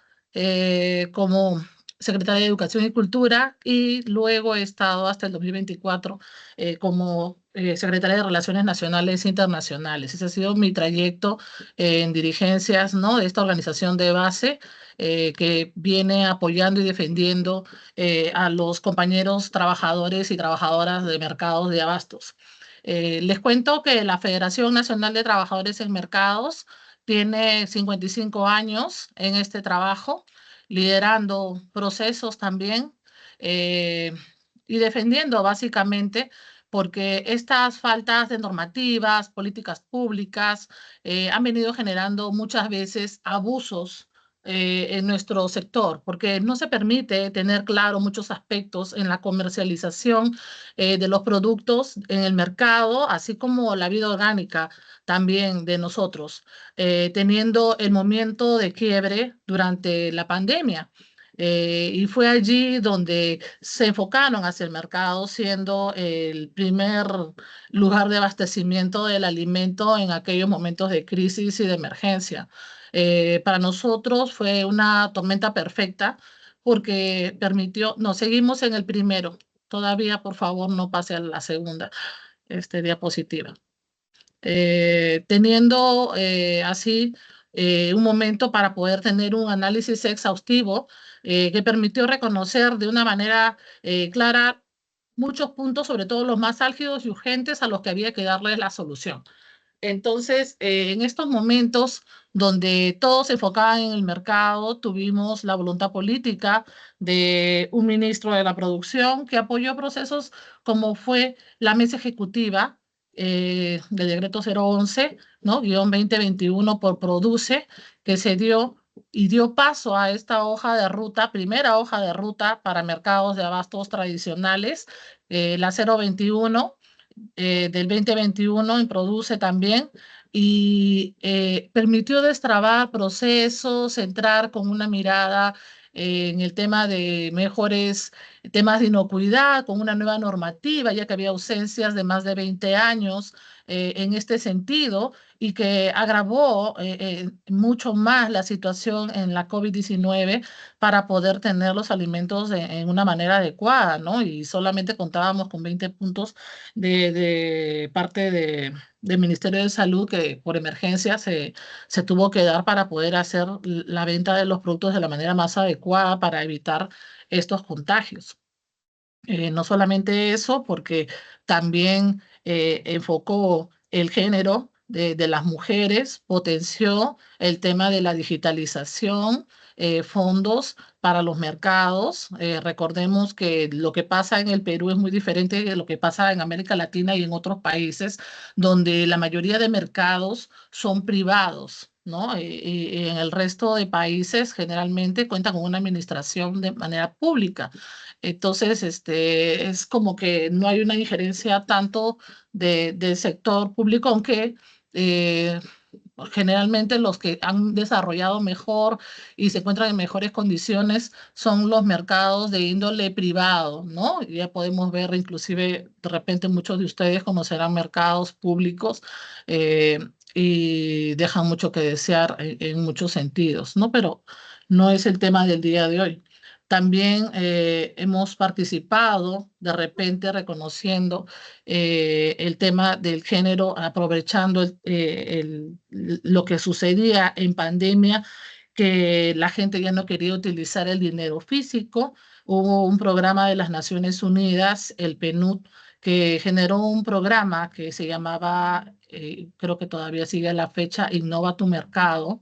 como secretaria de Educación y Cultura, y luego he estado hasta el 2024 como secretaria de Relaciones Nacionales e Internacionales. Ese ha sido mi trayecto en dirigencias, ¿no?, de esta organización de base que viene apoyando y defendiendo a los compañeros trabajadores y trabajadoras de mercados de abastos. Les cuento que la Federación Nacional de Trabajadores en Mercados tiene 55 años en este trabajo, liderando procesos también y defendiendo básicamente porque estas faltas de normativas, políticas públicas, han venido generando muchas veces abusos en nuestro sector, porque no se permite tener claro muchos aspectos en la comercialización de los productos en el mercado, así como la vida orgánica también de nosotros, teniendo el momento de quiebre durante la pandemia. Y fue allí donde se enfocaron hacia el mercado, siendo el primer lugar de abastecimiento del alimento en aquellos momentos de crisis y de emergencia. Para nosotros fue una tormenta perfecta porque permitió, no, seguimos en el primero. Todavía, por favor, no pase a la segunda diapositiva. Teniendo así un momento para poder tener un análisis exhaustivo que permitió reconocer de una manera clara muchos puntos, sobre todo los más álgidos y urgentes, a los que había que darles la solución. Entonces, en estos momentos donde todos se enfocaban en el mercado, tuvimos la voluntad política de un ministro de la producción que apoyó procesos como fue la mesa ejecutiva del decreto 011, ¿no?, guión 2021 por Produce, que se dio y dio paso a esta hoja de ruta, primera hoja de ruta para mercados de abastos tradicionales, la 021 del 2021 en Produce también, y permitió destrabar procesos, entrar con una mirada en el tema de mejores temas de inocuidad, con una nueva normativa, ya que había ausencias de más de 20 años en este sentido, y que agravó mucho más la situación en la COVID-19 para poder tener los alimentos en una manera adecuada, ¿no? Y solamente contábamos con 20 puntos de parte del Ministerio de Salud que por emergencia se tuvo que dar para poder hacer la venta de los productos de la manera más adecuada para evitar estos contagios. No solamente eso, porque también enfocó el género de las mujeres, potenció el tema de la digitalización, fondos para los mercados. Recordemos que lo que pasa en el Perú es muy diferente de lo que pasa en América Latina y en otros países, donde la mayoría de mercados son privados, ¿no? Y en el resto de países generalmente cuentan con una administración de manera pública. Entonces, es como que no hay una injerencia tanto del sector público, aunque generalmente los que han desarrollado mejor y se encuentran en mejores condiciones son los mercados de índole privado, ¿no? Ya podemos ver inclusive de repente muchos de ustedes como serán mercados públicos y dejan mucho que desear en muchos sentidos, ¿no? Pero no es el tema del día de hoy. También hemos participado de repente reconociendo el tema del género, aprovechando lo que sucedía en pandemia, que la gente ya no quería utilizar el dinero físico. Hubo un programa de las Naciones Unidas, el PNUD, que generó un programa que se llamaba, creo que todavía sigue a la fecha, Innova tu Mercado,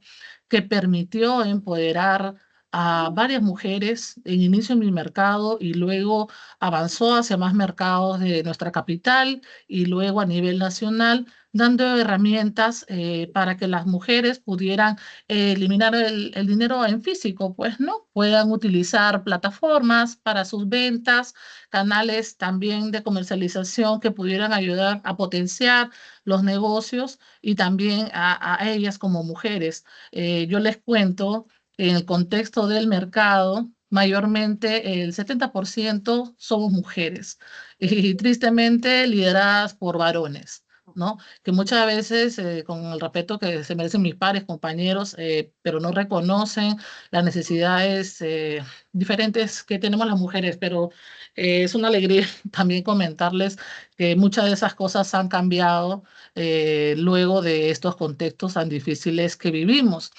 que permitió empoderar a varias mujeres en inicio en mi mercado y luego avanzó hacia más mercados de nuestra capital y luego a nivel nacional, dando herramientas para que las mujeres pudieran eliminar el dinero en físico, pues no, puedan utilizar plataformas para sus ventas, canales también de comercialización que pudieran ayudar a potenciar los negocios y también a ellas como mujeres. Yo les cuento en el contexto del mercado, mayormente el 70% somos mujeres y tristemente lideradas por varones, ¿no? Que muchas veces, con el respeto que se merecen mis pares, compañeros, pero no reconocen las necesidades diferentes que tenemos las mujeres, pero es una alegría también comentarles que muchas de esas cosas han cambiado luego de estos contextos tan difíciles que vivimos.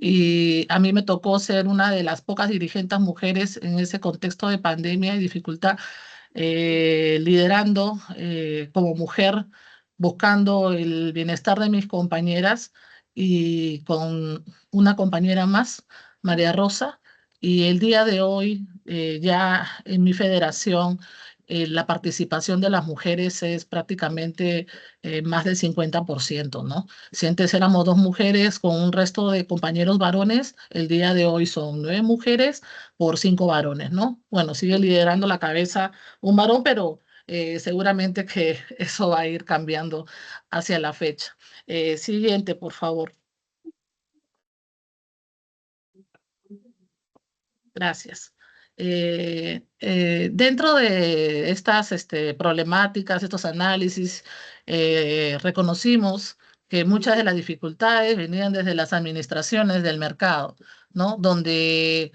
Y a mí me tocó ser una de las pocas dirigentes mujeres en ese contexto de pandemia y dificultad, liderando como mujer, buscando el bienestar de mis compañeras y con una compañera más, María Rosa. Y el día de hoy, ya en mi federación, la participación de las mujeres es prácticamente más del 50%, ¿no? Si antes éramos 2 mujeres con un resto de compañeros varones, el día de hoy son 9 mujeres por 5 varones, ¿no? Bueno, sigue liderando la cabeza un varón, pero seguramente que eso va a ir cambiando hacia la fecha. Siguiente, por favor. Gracias. Dentro de estas problemáticas, estos análisis, reconocimos que muchas de las dificultades venían desde las administraciones del mercado, ¿no? Donde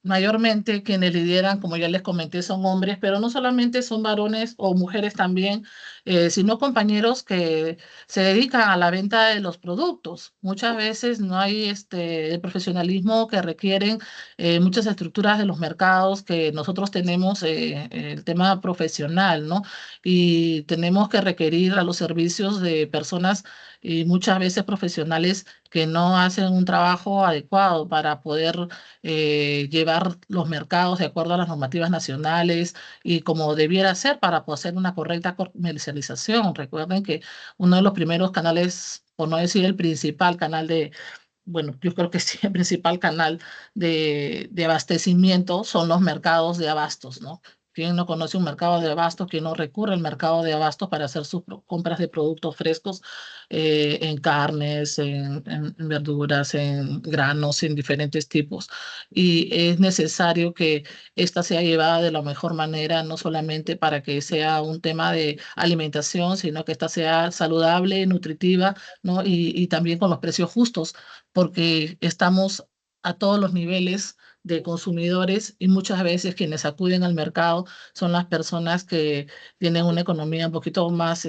mayormente quienes lideran, como ya les comenté, son hombres, pero no solamente son varones o mujeres también, sino compañeros que se dedican a la venta de los productos. Muchas veces no hay el profesionalismo que requieren muchas estructuras de los mercados que nosotros tenemos, el tema profesional, ¿no? Y tenemos que requerir a los servicios de personas y muchas veces profesionales que no hacen un trabajo adecuado para poder llevar los mercados de acuerdo a las normativas nacionales y como debiera ser para hacer una correcta comercialización. Recuerden que uno de los primeros canales, por no decir el principal canal de, bueno, yo creo que sí, el principal canal de abastecimiento son los mercados de abastos, ¿no? ¿Quién no conoce un mercado de abastos? ¿Quién no recurre al mercado de abastos para hacer sus compras de productos frescos en carnes, en verduras, en granos, en diferentes tipos? Y es necesario que esta sea llevada de la mejor manera, no solamente para que sea un tema de alimentación, sino que esta sea saludable, nutritiva, ¿no? Y también con los precios justos porque estamos a todos los niveles de consumidores y muchas veces quienes acuden al mercado son las personas que tienen una economía un poquito más,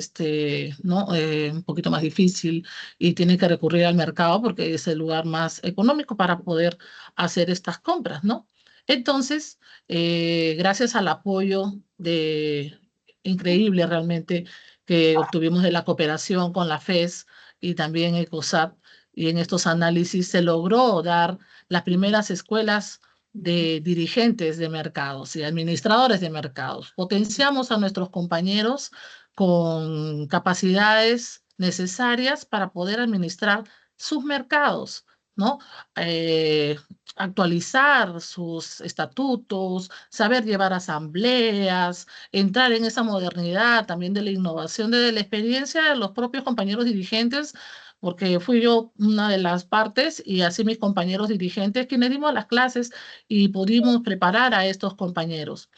¿no? Un poquito más difícil y tienen que recurrir al mercado porque es el lugar más económico para poder hacer estas compras, ¿no? Entonces, gracias al apoyo increíble realmente que obtuvimos de la cooperación con la FES y también ECOSAT, y en estos análisis se logró dar las primeras escuelas de dirigentes de mercados y administradores de mercados. Potenciamos a nuestros compañeros con capacidades necesarias para poder administrar sus mercados, ¿no? Eh, Actualizar sus estatutos, saber llevar asambleas, entrar en esa modernidad también de la innovación, de la experiencia de los propios compañeros dirigentes porque fui yo una de las partes y así mis compañeros dirigentes quienes dimos las clases y pudimos preparar a estos compañeros.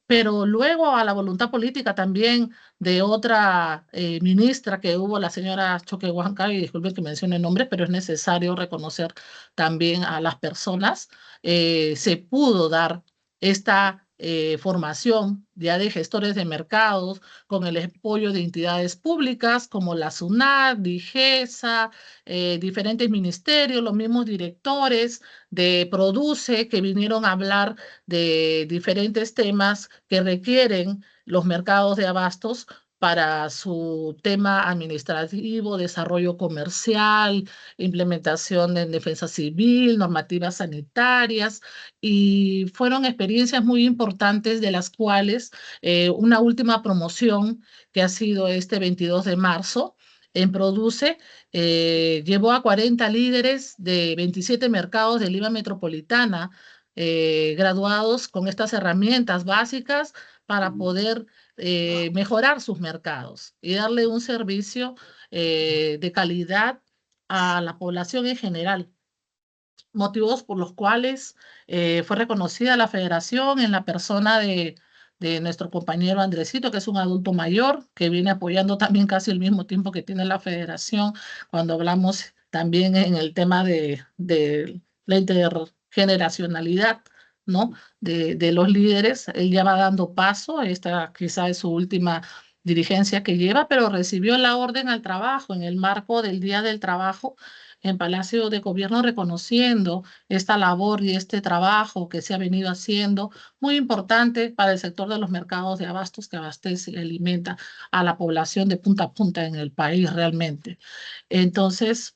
Pero luego a la voluntad política también de otra ministra que hubo, la señora Choquehuanca, y disculpen que mencione nombres, pero es necesario reconocer también a las personas, se pudo dar esta formación ya de gestores de mercados con el apoyo de entidades públicas como la SUNAT, DIGESA, diferentes ministerios, los mismos directores de Produce que vinieron a hablar de diferentes temas que requieren los mercados de abastos para su tema administrativo, desarrollo comercial, implementación en defensa civil, normativas sanitarias, y fueron experiencias muy importantes de las cuales una última promoción que ha sido este 22 de marzo en Produce, llevó a 40 líderes de 27 mercados de Lima Metropolitana, graduados con estas herramientas básicas para poder mejorar sus mercados y darle un servicio de calidad a la población en general. motivos por los cuales fue reconocida la federación en la persona de nuestro compañero Andresito, que es un adulto mayor, que viene apoyando también casi el mismo tiempo que tiene la federación, cuando hablamos también en el tema de la intergeneracionalidad, ¿no? De los líderes. Él ya va dando paso, esta quizá es su última dirigencia que lleva, pero recibió la orden al trabajo en el marco del Día del Trabajo en Palacio de Gobierno, reconociendo esta labor y este trabajo que se ha venido haciendo, muy importante para el sector de los mercados de abastos, que abastece y alimenta a la población de punta a punta en el país realmente. Entonces,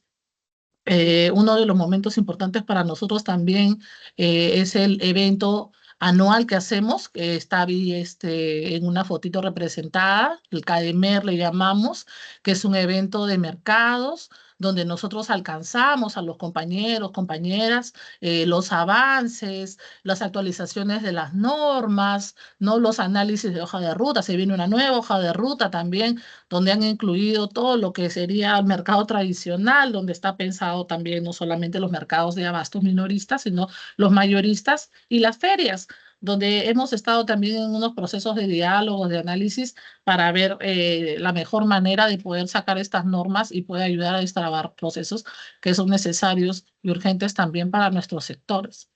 uno de los momentos importantes para nosotros también es el evento anual que hacemos, que está ahí en una fotito representada, el CADEMER le llamamos, que es un evento de mercados donde nosotros alcanzamos a los compañeros, compañeras, los avances, las actualizaciones de las normas, ¿no? Los análisis de hoja de ruta. Se viene una nueva hoja de ruta también, donde han incluido todo lo que sería el mercado tradicional, donde está pensado también no solamente los mercados de abastos minoristas, sino los mayoristas y las ferias, donde hemos estado también en unos procesos de diálogo, de análisis, para ver la mejor manera de poder sacar estas normas y poder ayudar a destrabar procesos que son necesarios y urgentes también para nuestros sectores.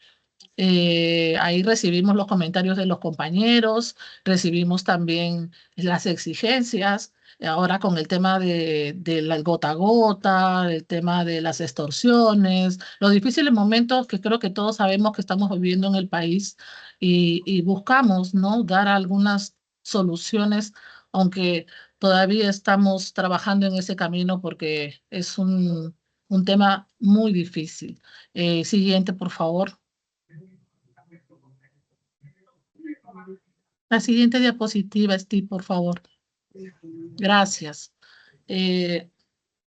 Ahí recibimos los comentarios de los compañeros, recibimos también las exigencias, ahora con el tema de la gota a gota, el tema de las extorsiones, los difíciles momentos que creo que todos sabemos que estamos viviendo en el país y buscamos, ¿no? Dar algunas soluciones, aunque todavía estamos trabajando en ese camino porque es un tema muy difícil. Siguiente, por favor. La siguiente diapositiva, Steve, por favor. Gracias.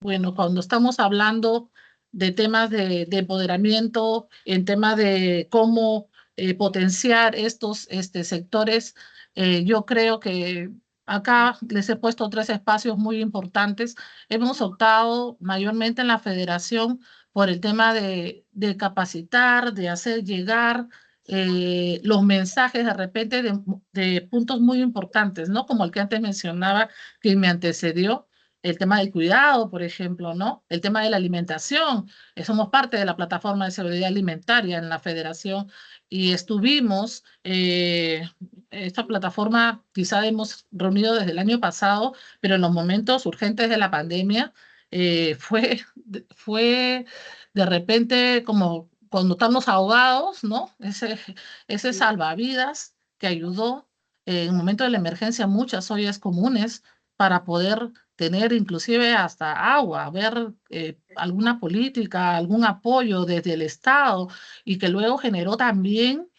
Bueno, cuando estamos hablando de temas de empoderamiento, en temas de cómo potenciar estos sectores, yo creo que acá les he puesto 3 espacios muy importantes. Hemos optado mayormente en la federación por el tema de capacitar, de hacer llegar los mensajes de repente de puntos muy importantes, ¿no? Como el que antes mencionaba, que me antecedió, el tema del cuidado, por ejemplo, ¿no? El tema de la alimentación. Somos parte de la plataforma de seguridad alimentaria en la federación y estuvimos, esta plataforma quizá hemos reunido desde el año pasado, pero en los momentos urgentes de la pandemia fue de repente como cuando estamos ahogados, ¿no? Ese salvavidas que ayudó en el momento de la emergencia muchas ollas comunes para poder tener inclusive hasta agua, ver alguna política, algún apoyo desde el Estado y que luego generó también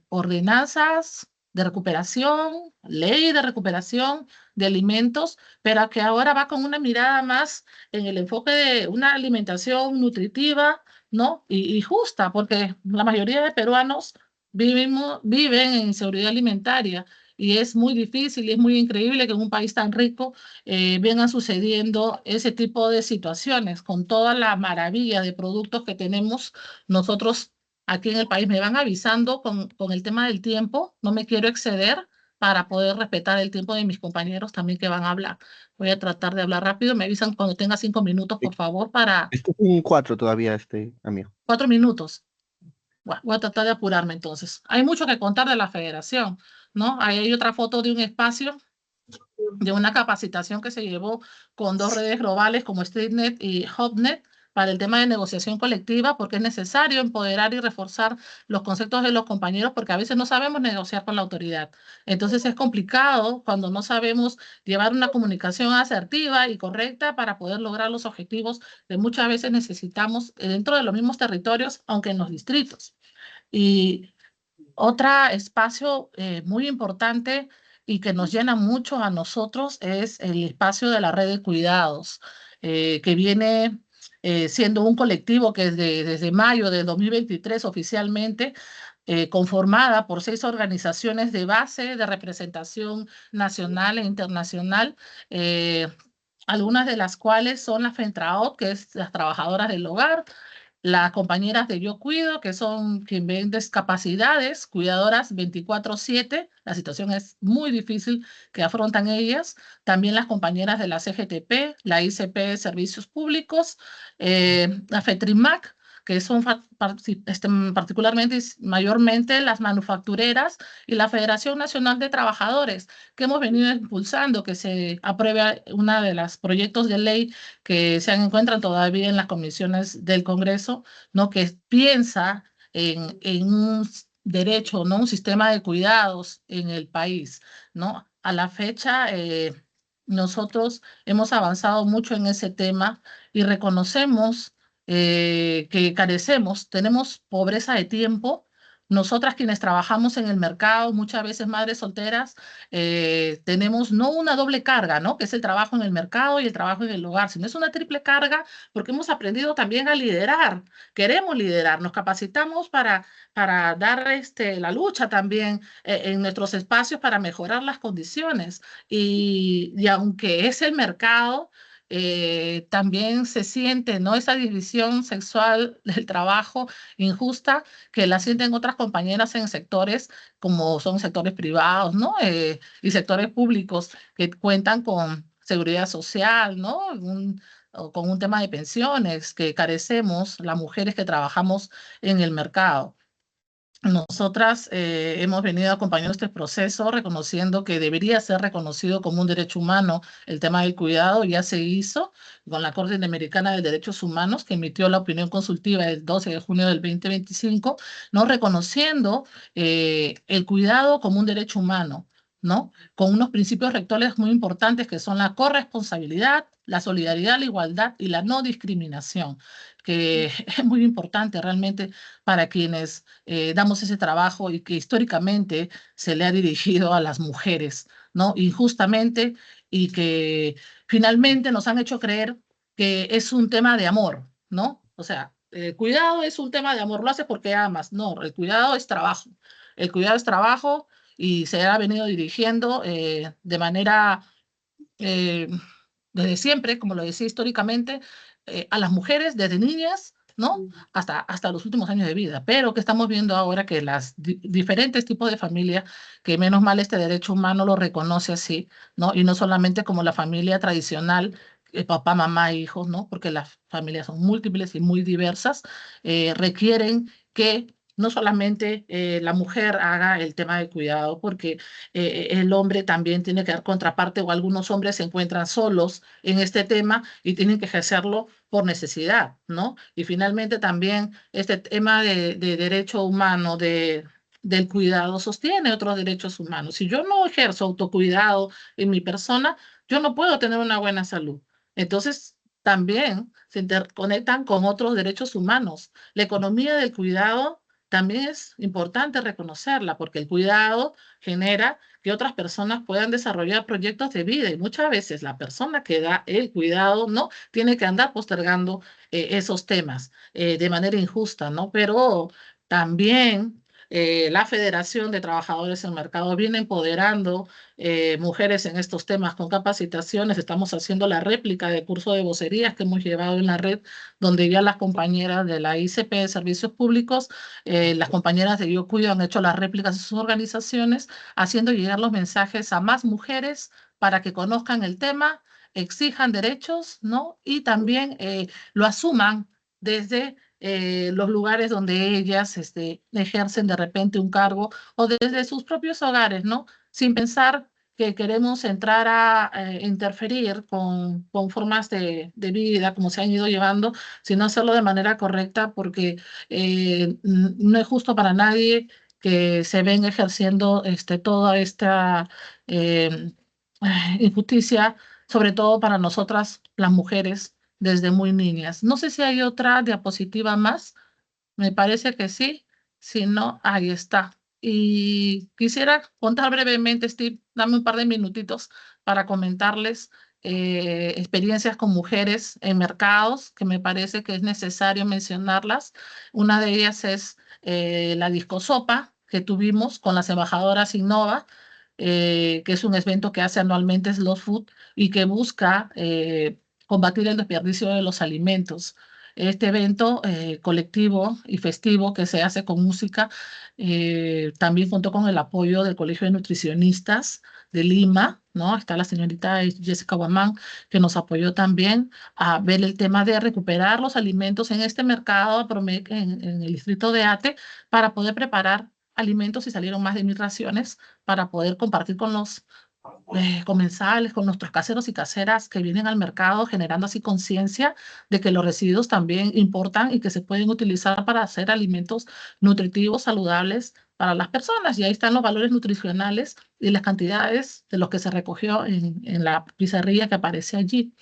ordenanzas de recuperación, ley de recuperación de alimentos, pero que ahora va con una mirada más en el enfoque de una alimentación nutritiva, ¿no? Y justa, porque la mayoría de peruanos viven en inseguridad alimentaria y es muy difícil y es muy increíble que en un país tan rico vengan sucediendo ese tipo de situaciones. Con toda la maravilla de productos que tenemos nosotros aquí en el país, me van avisando con el tema del tiempo, no me quiero exceder para poder respetar el tiempo de mis compañeros también que van a hablar. Voy a tratar de hablar rápido, me avisan cuando tenga 5 minutos, por favor, para Este es un 4 todavía, amigo. 4 minutos. Bueno, voy a tratar de apurarme entonces. Hay mucho que contar de la federación, ¿no? Ahí hay otra foto de un espacio de una capacitación que se llevó con 2 redes globales como StreetNet y HubNet para el tema de negociación colectiva, porque es necesario empoderar y reforzar los conceptos de los compañeros, porque a veces no sabemos negociar con la autoridad. Entonces es complicado cuando no sabemos llevar una comunicación asertiva y correcta para poder lograr los objetivos que muchas veces necesitamos dentro de los mismos territorios, aunque en los distritos. Y otro espacio muy importante y que nos llena mucho a nosotros es el espacio de la red de cuidados, que viene siendo un colectivo que desde mayo de 2023 oficialmente, conformada por 6 organizaciones de base de representación nacional e internacional, algunas de las cuales son la FENTRAOT, que es las trabajadoras del hogar, las compañeras de Yo Cuido, que son quien ven discapacidades, cuidadoras 24/7, la situación es muy difícil que afrontan ellas, también las compañeras de la CGTP, la ICP Servicios Públicos, la FETRIMAC, que son particularmente, mayormente las manufactureras, y la Federación Nacional de Trabajadores, que hemos venido impulsando que se apruebe una de los proyectos de ley que se encuentran todavía en las comisiones del Congreso, ¿no? Que piensa en un derecho, ¿no? Un sistema de cuidados en el país, ¿no? A la fecha, nosotros hemos avanzado mucho en ese tema y reconocemos que carecemos, tenemos pobreza de tiempo. Nosotras quienes trabajamos en el mercado, muchas veces madres solteras, tenemos no una doble carga, ¿no? Que es el trabajo en el mercado y el trabajo en el hogar, sino es una triple carga porque hemos aprendido también a liderar, queremos liderar, nos capacitamos para dar la lucha también en nuestros espacios para mejorar las condiciones. Y aunque es el mercado, también se siente, ¿no? Esa división sexual del trabajo injusta que la sienten otras compañeras en sectores como son sectores privados, ¿no? Y sectores públicos que cuentan con seguridad social, ¿no? O con un tema de pensiones que carecemos las mujeres que trabajamos en el mercado. Nosotras hemos venido acompañando este proceso reconociendo que debería ser reconocido como un derecho humano el tema del cuidado. Ya se hizo con la Corte Interamericana de Derechos Humanos, que emitió la opinión consultiva el 12 de junio del 2025, ¿no? Reconociendo el cuidado como un derecho humano, ¿no? Con unos principios rectores muy importantes que son la corresponsabilidad, la solidaridad, la igualdad y la no discriminación, que es muy importante realmente para quienes damos ese trabajo y que históricamente se le ha dirigido a las mujeres, ¿no? Injustamente, y que finalmente nos han hecho creer que es un tema de amor, ¿no? O sea, el cuidado es un tema de amor, lo haces porque amas. No, el cuidado es trabajo. El cuidado es trabajo y se ha venido dirigiendo de manera eh, desde siempre, como lo decía históricamente, a las mujeres desde niñas, ¿no? Hasta los últimos años de vida. Pero que estamos viendo ahora que las diferentes tipos de familia, que menos mal este derecho humano lo reconoce así, ¿no? Y no solamente como la familia tradicional, papá, mamá, hijos, ¿no? Porque las familias son múltiples y muy diversas, requieren que no solamente la mujer haga el tema de cuidado, porque el hombre también tiene que dar contraparte, o algunos hombres se encuentran solos en este tema y tienen que ejercerlo por necesidad, ¿no? Y finalmente también este tema de derecho humano, del cuidado, sostiene otros derechos humanos. Si yo no ejerzo autocuidado en mi persona, yo no puedo tener una buena salud. Entonces, también se interconectan con otros derechos humanos. La economía del cuidado también es importante reconocerla, porque el cuidado genera que otras personas puedan desarrollar proyectos de vida, y muchas veces la persona que da el cuidado no tiene que andar postergando esos temas de manera injusta, ¿no? Pero también la Federación de Trabajadores en Mercado viene empoderando mujeres en estos temas con capacitaciones. Estamos haciendo la réplica de curso de vocerías que hemos llevado en la red, donde ya las compañeras de la ICP de Servicios Públicos, las compañeras de Yo Cuido han hecho las réplicas de sus organizaciones, haciendo llegar los mensajes a más mujeres para que conozcan el tema, exijan derechos, ¿no? Y también lo asuman desde los lugares donde ellas ejercen de repente un cargo, o desde sus propios hogares, ¿no? Sin pensar que queremos entrar a interferir con formas de vida como se han ido llevando, sino hacerlo de manera correcta, porque no es justo para nadie que se venga ejerciendo toda esta eh, injusticia, sobre todo para nosotras las mujeres desde muy niñas. No sé si hay otra diapositiva más, me parece que sí, si no, ahí está. Y quisiera contar brevemente, Steve, dame un par de minutitos para comentarles experiencias con mujeres en mercados, que me parece que es necesario mencionarlas. Una de ellas es la Discosopa que tuvimos con las embajadoras Innova, que es un evento que hace anualmente Slow Food y que busca combatir el desperdicio de los alimentos. este evento colectivo y festivo que se hace con música. También contó con el apoyo del Colegio de Nutricionistas de Lima, ¿no? Está la señorita Jessica Guamán, que nos apoyó también a ver el tema de recuperar los alimentos en este mercado en el distrito de Ate para poder preparar alimentos, y salieron más de 1000 raciones para poder compartir con los comensales, con nuestros caseros y caseras que vienen al mercado, generando así conciencia de que los residuos también importan y que se pueden utilizar para hacer alimentos nutritivos, saludables para las personas. Y ahí están los valores nutricionales y las cantidades de los que se recogió en la pizarrilla que aparece allí.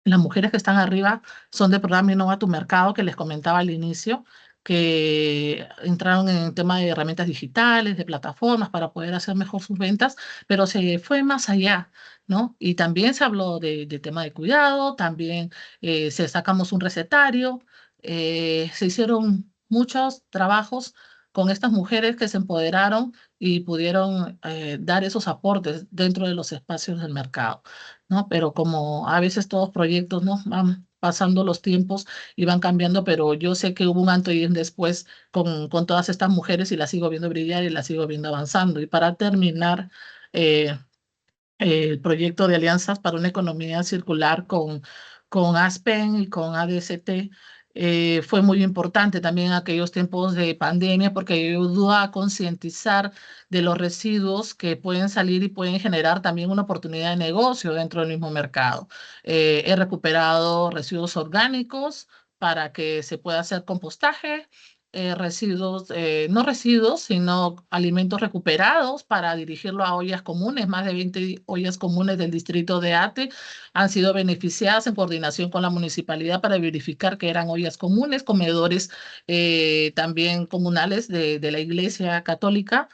Las mujeres que están arriba son del programa Innova tu Mercado, que les comentaba al inicio, que entraron en el tema de herramientas digitales, de plataformas para poder hacer mejor sus ventas, pero se fue más allá, ¿no? Y también se habló de tema de cuidado, también se sacamos un recetario, se hicieron muchos trabajos con estas mujeres que se empoderaron y pudieron dar esos aportes dentro de los espacios del mercado, ¿no? Pero como a veces todos proyectos, ¿no? Van pasando los tiempos y van cambiando, pero yo sé que hubo un antes y un después con todas estas mujeres, y las sigo viendo brillar y las sigo viendo avanzando. Y para terminar, eh, el proyecto de alianzas para una economía circular con ASPEN y con ADCT fue muy importante también en aquellos tiempos de pandemia, porque ayudó a concientizar de los residuos que pueden salir y pueden generar también una oportunidad de negocio dentro del mismo mercado. He recuperado residuos orgánicos para que se pueda hacer compostaje, residuos, no residuos, sino alimentos recuperados para dirigirlo a ollas comunes. Más de 20 ollas comunes del distrito de Ate han sido beneficiadas en coordinación con la municipalidad para verificar que eran ollas comunes, comedores también comunales de la Iglesia Católica,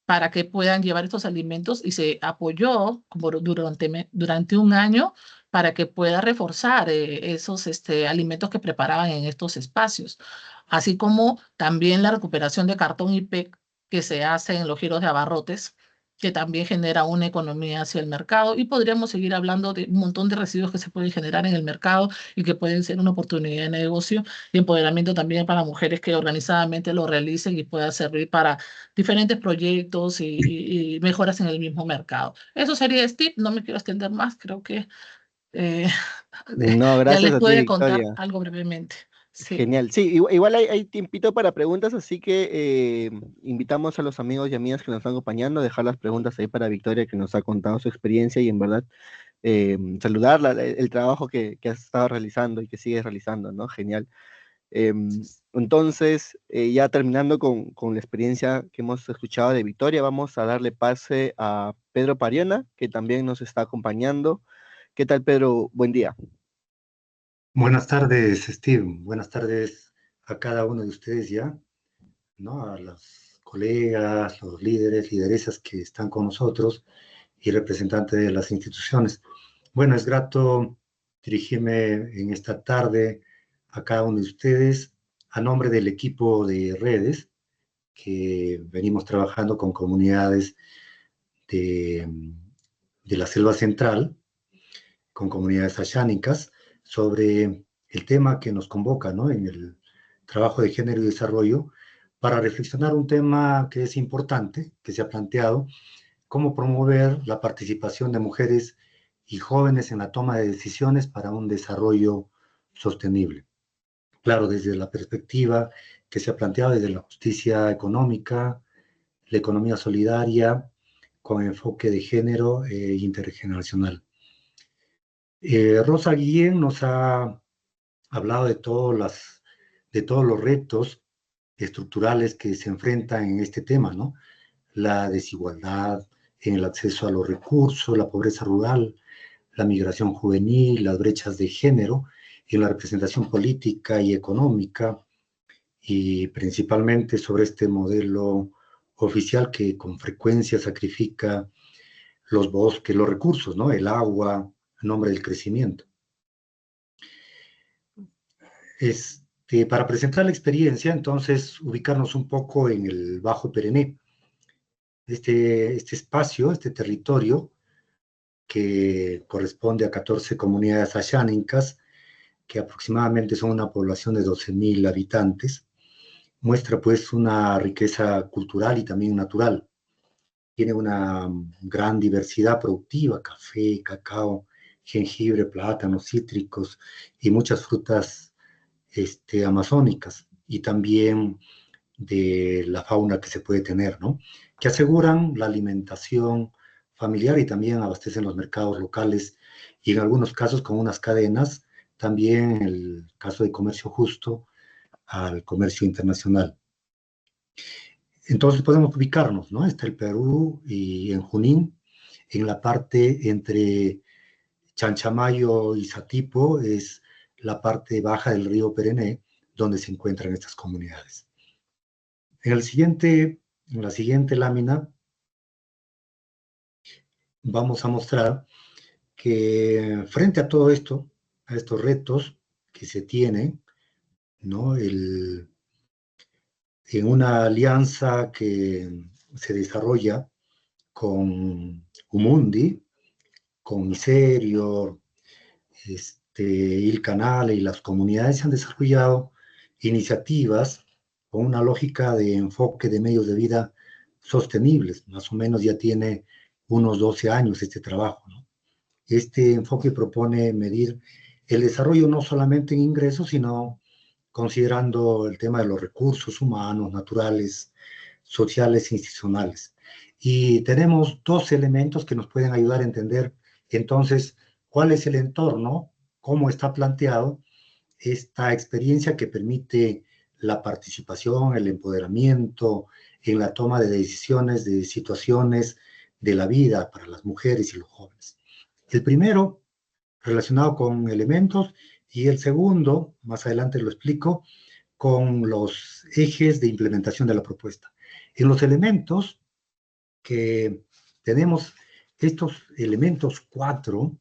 para que puedan llevar estos alimentos, y se apoyó durante un año para que pueda reforzar esos alimentos que preparaban en estos espacios, así como también la recuperación de cartón y PET que se hace en los giros de abarrotes, que también genera una economía hacia el mercado. Y podríamos seguir hablando de un montón de residuos que se pueden generar en el mercado y que pueden ser una oportunidad de negocio y empoderamiento también para mujeres que organizadamente lo realicen y pueda servir para diferentes proyectos y mejoras en el mismo mercado. Eso sería Steve, no me quiero extender más, creo que eh, No, ya gracias les a ti, pude contar Victoria. algo brevemente. Sí. Genial. Sí, igual hay tiempito para preguntas, así que invitamos a los amigos y amigas que nos están acompañando a dejar las preguntas ahí para Victoria, que nos ha contado su experiencia y en verdad saludarla, el trabajo que has estado realizando y que sigues realizando, ¿no? Genial. Em, entonces, ya terminando con la experiencia que hemos escuchado de Victoria, vamos a darle pase a Pedro Pariona, que también nos está acompañando. ¿Qué tal, Pedro? Buen día. Buenas tardes, Steve. Buenas tardes a cada uno de ustedes ya, ¿no? A los colegas, los líderes, lideresas que están con nosotros y representantes de las instituciones. Bueno, es grato dirigirme en esta tarde a cada uno de ustedes a nombre del equipo de redes que venimos trabajando con comunidades de, de la Selva Central, con comunidades ayánicas, sobre el tema que nos convoca, ¿no? En el trabajo de género y desarrollo, para reflexionar un tema que es importante, que se ha planteado, cómo promover la participación de mujeres y jóvenes en la toma de decisiones para un desarrollo sostenible. Claro, desde la perspectiva que se ha planteado desde la justicia económica, la economía solidaria, con enfoque de género intergeneracional. Rosa Guillén nos ha hablado de todos los retos estructurales que se enfrentan en este tema, ¿no? La desigualdad en el acceso a los recursos, la pobreza rural, la migración juvenil, las brechas de género en la representación política y económica, y principalmente sobre este modelo oficial que con frecuencia sacrifica los bosques, los recursos, ¿no? El agua, en nombre del crecimiento. Para presentar la experiencia, entonces, ubicarnos un poco en el Bajo Perené. Este espacio, este territorio, que corresponde a 14 comunidades ayánicas, que aproximadamente son una población de 12.000 habitantes, muestra pues una riqueza cultural y también natural. Tiene una gran diversidad productiva: café, cacao, jengibre, plátanos, cítricos y muchas frutas amazónicas, y también de la fauna que se puede tener, ¿no? Que aseguran la alimentación familiar y también abastecen los mercados locales, y en algunos casos con unas cadenas, también en el caso de comercio justo, al comercio internacional. Entonces podemos ubicarnos, ¿no? Está el Perú, y en Junín, en la parte entre Chanchamayo y Satipo, es la parte baja del río Perené, donde se encuentran estas comunidades. En la siguiente lámina vamos a mostrar que frente a todo esto, a estos retos que se tienen, ¿no? En una alianza que se desarrolla con Umundi, con Miserio, Il Canale y las comunidades, se han desarrollado iniciativas con una lógica de enfoque de medios de vida sostenibles. Más o menos ya tiene unos 12 años este trabajo, ¿no? Este enfoque propone medir el desarrollo no solamente en ingresos, sino considerando el tema de los recursos humanos, naturales, sociales e institucionales. Y tenemos dos elementos que nos pueden ayudar a entender entonces cuál es el entorno, cómo está planteado esta experiencia que permite la participación, el empoderamiento en la toma de decisiones, de situaciones de la vida para las mujeres y los jóvenes. El primero, relacionado con elementos, y el segundo, más adelante lo explico, con los ejes de implementación de la propuesta. En los elementos que tenemos, estos elementos 4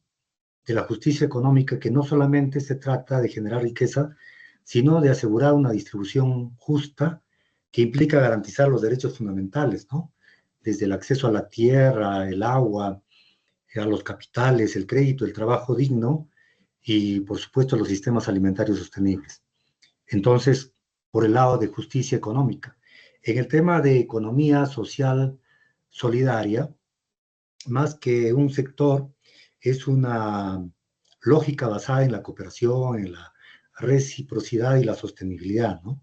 de la justicia económica, que no solamente se trata de generar riqueza, sino de asegurar una distribución justa que implica garantizar los derechos fundamentales, ¿no? Desde el acceso a la tierra, el agua, a los capitales, el crédito, el trabajo digno y, por supuesto, los sistemas alimentarios sostenibles. Entonces, por el lado de justicia económica. En el tema de economía social solidaria, más que un sector, es una lógica basada en la cooperación, en la reciprocidad y la sostenibilidad, ¿no?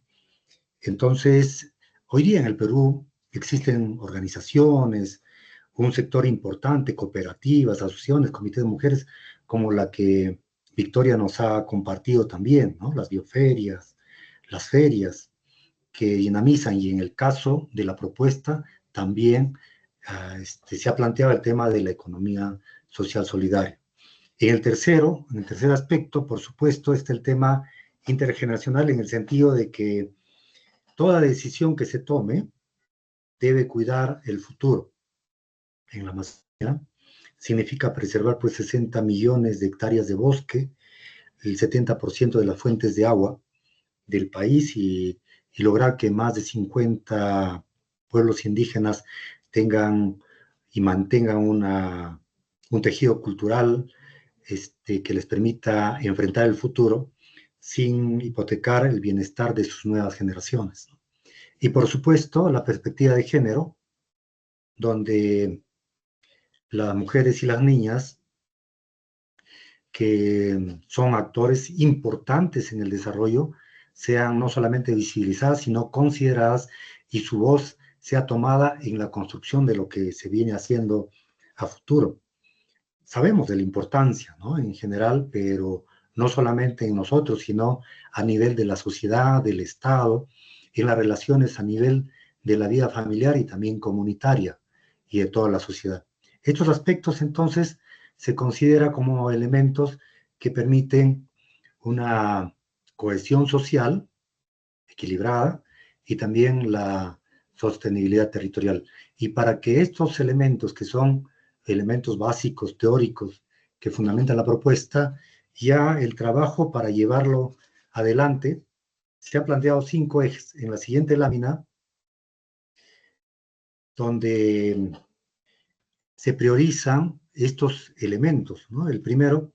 Entonces, hoy día en el Perú existen organizaciones, un sector importante, cooperativas, asociaciones, comités de mujeres, como la que Victoria nos ha compartido también, ¿no? Las bioferias, las ferias, que dinamizan, y en el caso de la propuesta también se ha planteado el tema de la economía social solidaria. En el tercer aspecto, por supuesto, está el tema intergeneracional, en el sentido de que toda decisión que se tome debe cuidar el futuro. En la Amazonía significa preservar pues 60 millones de hectáreas de bosque, el 70% de las fuentes de agua del país, y lograr que más de 50 pueblos indígenas tengan y mantengan un tejido cultural que les permita enfrentar el futuro sin hipotecar el bienestar de sus nuevas generaciones. Y por supuesto, la perspectiva de género, donde las mujeres y las niñas, que son actores importantes en el desarrollo, sean no solamente visibilizadas, sino consideradas, y su voz sea tomada en la construcción de lo que se viene haciendo a futuro. Sabemos de la importancia, ¿no? En general, pero no solamente en nosotros, sino a nivel de la sociedad, del Estado, en las relaciones a nivel de la vida familiar y también comunitaria y de toda la sociedad. Estos aspectos, entonces, se considera como elementos que permiten una cohesión social equilibrada y también la sostenibilidad territorial. Y para que estos elementos, que son elementos básicos, teóricos, que fundamentan la propuesta, ya el trabajo para llevarlo adelante, se han planteado 5 ejes. En la siguiente lámina, donde se priorizan estos elementos, ¿no? El primero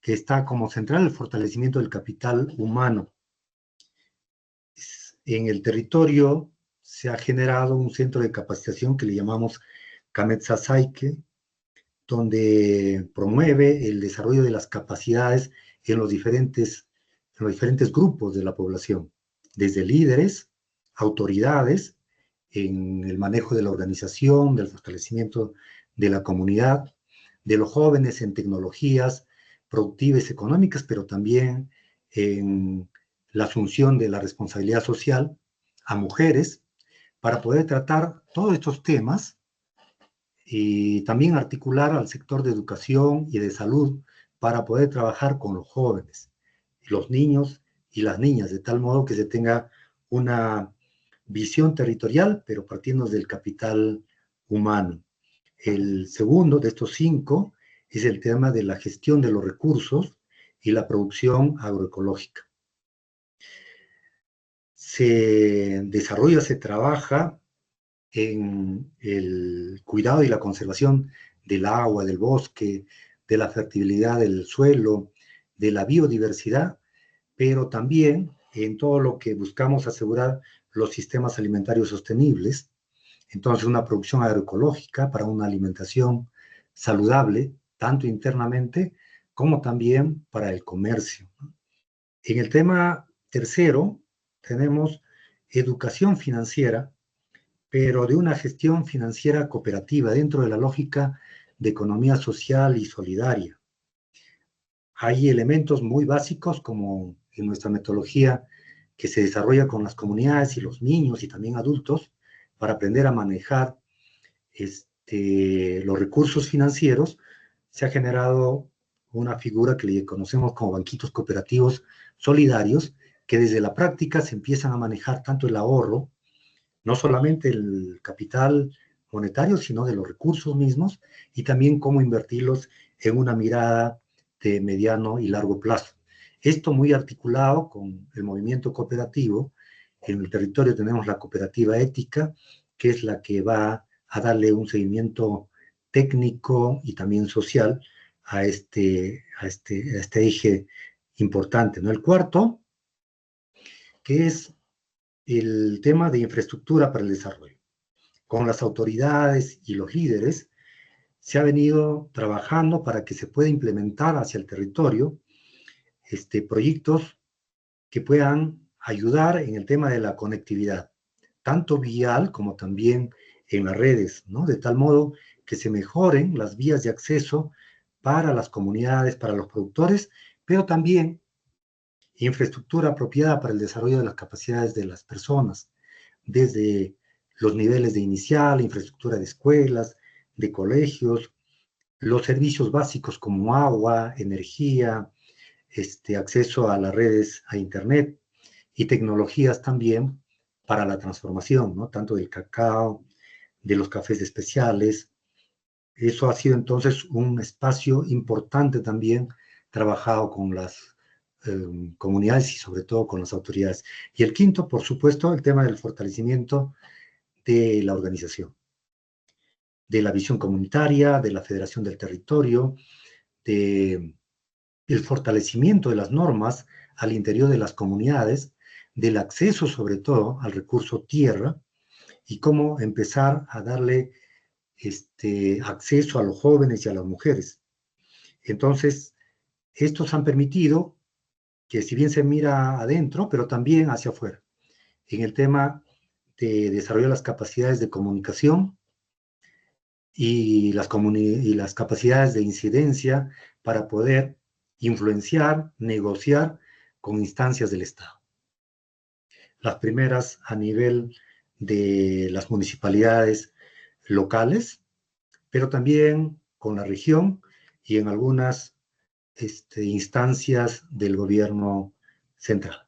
que está como central el fortalecimiento del capital humano. En el territorio se ha generado un centro de capacitación que le llamamos Cametza Saike, donde promueve el desarrollo de las capacidades en los diferentes grupos de la población, desde líderes, autoridades, en el manejo de la organización, del fortalecimiento de la comunidad, de los jóvenes en tecnologías productivas económicas, pero también en la asunción de la responsabilidad social a mujeres, para poder tratar todos estos temas y también articular al sector de educación y de salud para poder trabajar con los jóvenes, los niños y las niñas, de tal modo que se tenga una visión territorial, pero partiendo del capital humano. El segundo de estos 5 es el tema de la gestión de los recursos y la producción agroecológica. Se desarrolla, se trabaja en el cuidado y la conservación del agua, del bosque, de la fertilidad del suelo, de la biodiversidad, pero también en todo lo que buscamos asegurar los sistemas alimentarios sostenibles. Entonces, una producción agroecológica para una alimentación saludable, tanto internamente como también para el comercio. En el tema tercero, tenemos educación financiera, pero de una gestión financiera cooperativa dentro de la lógica de economía social y solidaria. Hay elementos muy básicos como en nuestra metodología que se desarrolla con las comunidades y los niños y también adultos para aprender a manejar los recursos financieros. Se ha generado una figura que le conocemos como banquitos cooperativos solidarios, que desde la práctica se empiezan a manejar tanto el ahorro, no solamente el capital monetario, sino de los recursos mismos, y también cómo invertirlos en una mirada de mediano y largo plazo. Esto muy articulado con el movimiento cooperativo. En el territorio tenemos la cooperativa ética, que es la que va a darle un seguimiento técnico y también social a este eje importante, ¿no? El cuarto, que es el tema de infraestructura para el desarrollo. Con las autoridades y los líderes se ha venido trabajando para que se pueda implementar hacia el territorio proyectos que puedan ayudar en el tema de la conectividad, tanto vial como también en las redes, ¿no? De tal modo que se mejoren las vías de acceso para las comunidades, para los productores, pero también infraestructura apropiada para el desarrollo de las capacidades de las personas, desde los niveles de inicial, infraestructura de escuelas, de colegios, los servicios básicos como agua, energía, acceso a las redes, a internet, y tecnologías también para la transformación, ¿no? Tanto del cacao, de los cafés especiales. Eso ha sido entonces un espacio importante también trabajado con las comunidades y sobre todo con las autoridades. Y el quinto, por supuesto, el tema del fortalecimiento de la organización, de la visión comunitaria, de la federación del territorio, del fortalecimiento de las normas al interior de las comunidades, del acceso sobre todo al recurso tierra y cómo empezar a darle acceso a los jóvenes y a las mujeres. Entonces, estos han permitido que si bien se mira adentro, pero también hacia afuera, en el tema de desarrollo de las capacidades de comunicación y las capacidades de incidencia para poder influenciar, negociar con instancias del Estado. Las primeras a nivel de las municipalidades locales, pero también con la región y en algunas instancias del gobierno central.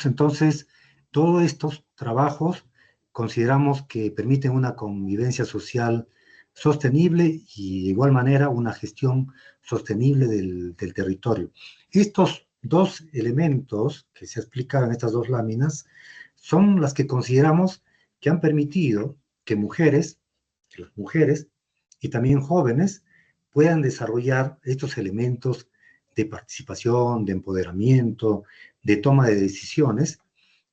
Entonces, todos estos trabajos consideramos que permiten una convivencia social sostenible y de igual manera una gestión sostenible del territorio. Estos dos elementos que se explican en estas dos láminas son las que consideramos que han permitido que las mujeres y también jóvenes puedan desarrollar estos elementos de participación, de empoderamiento, de toma de decisiones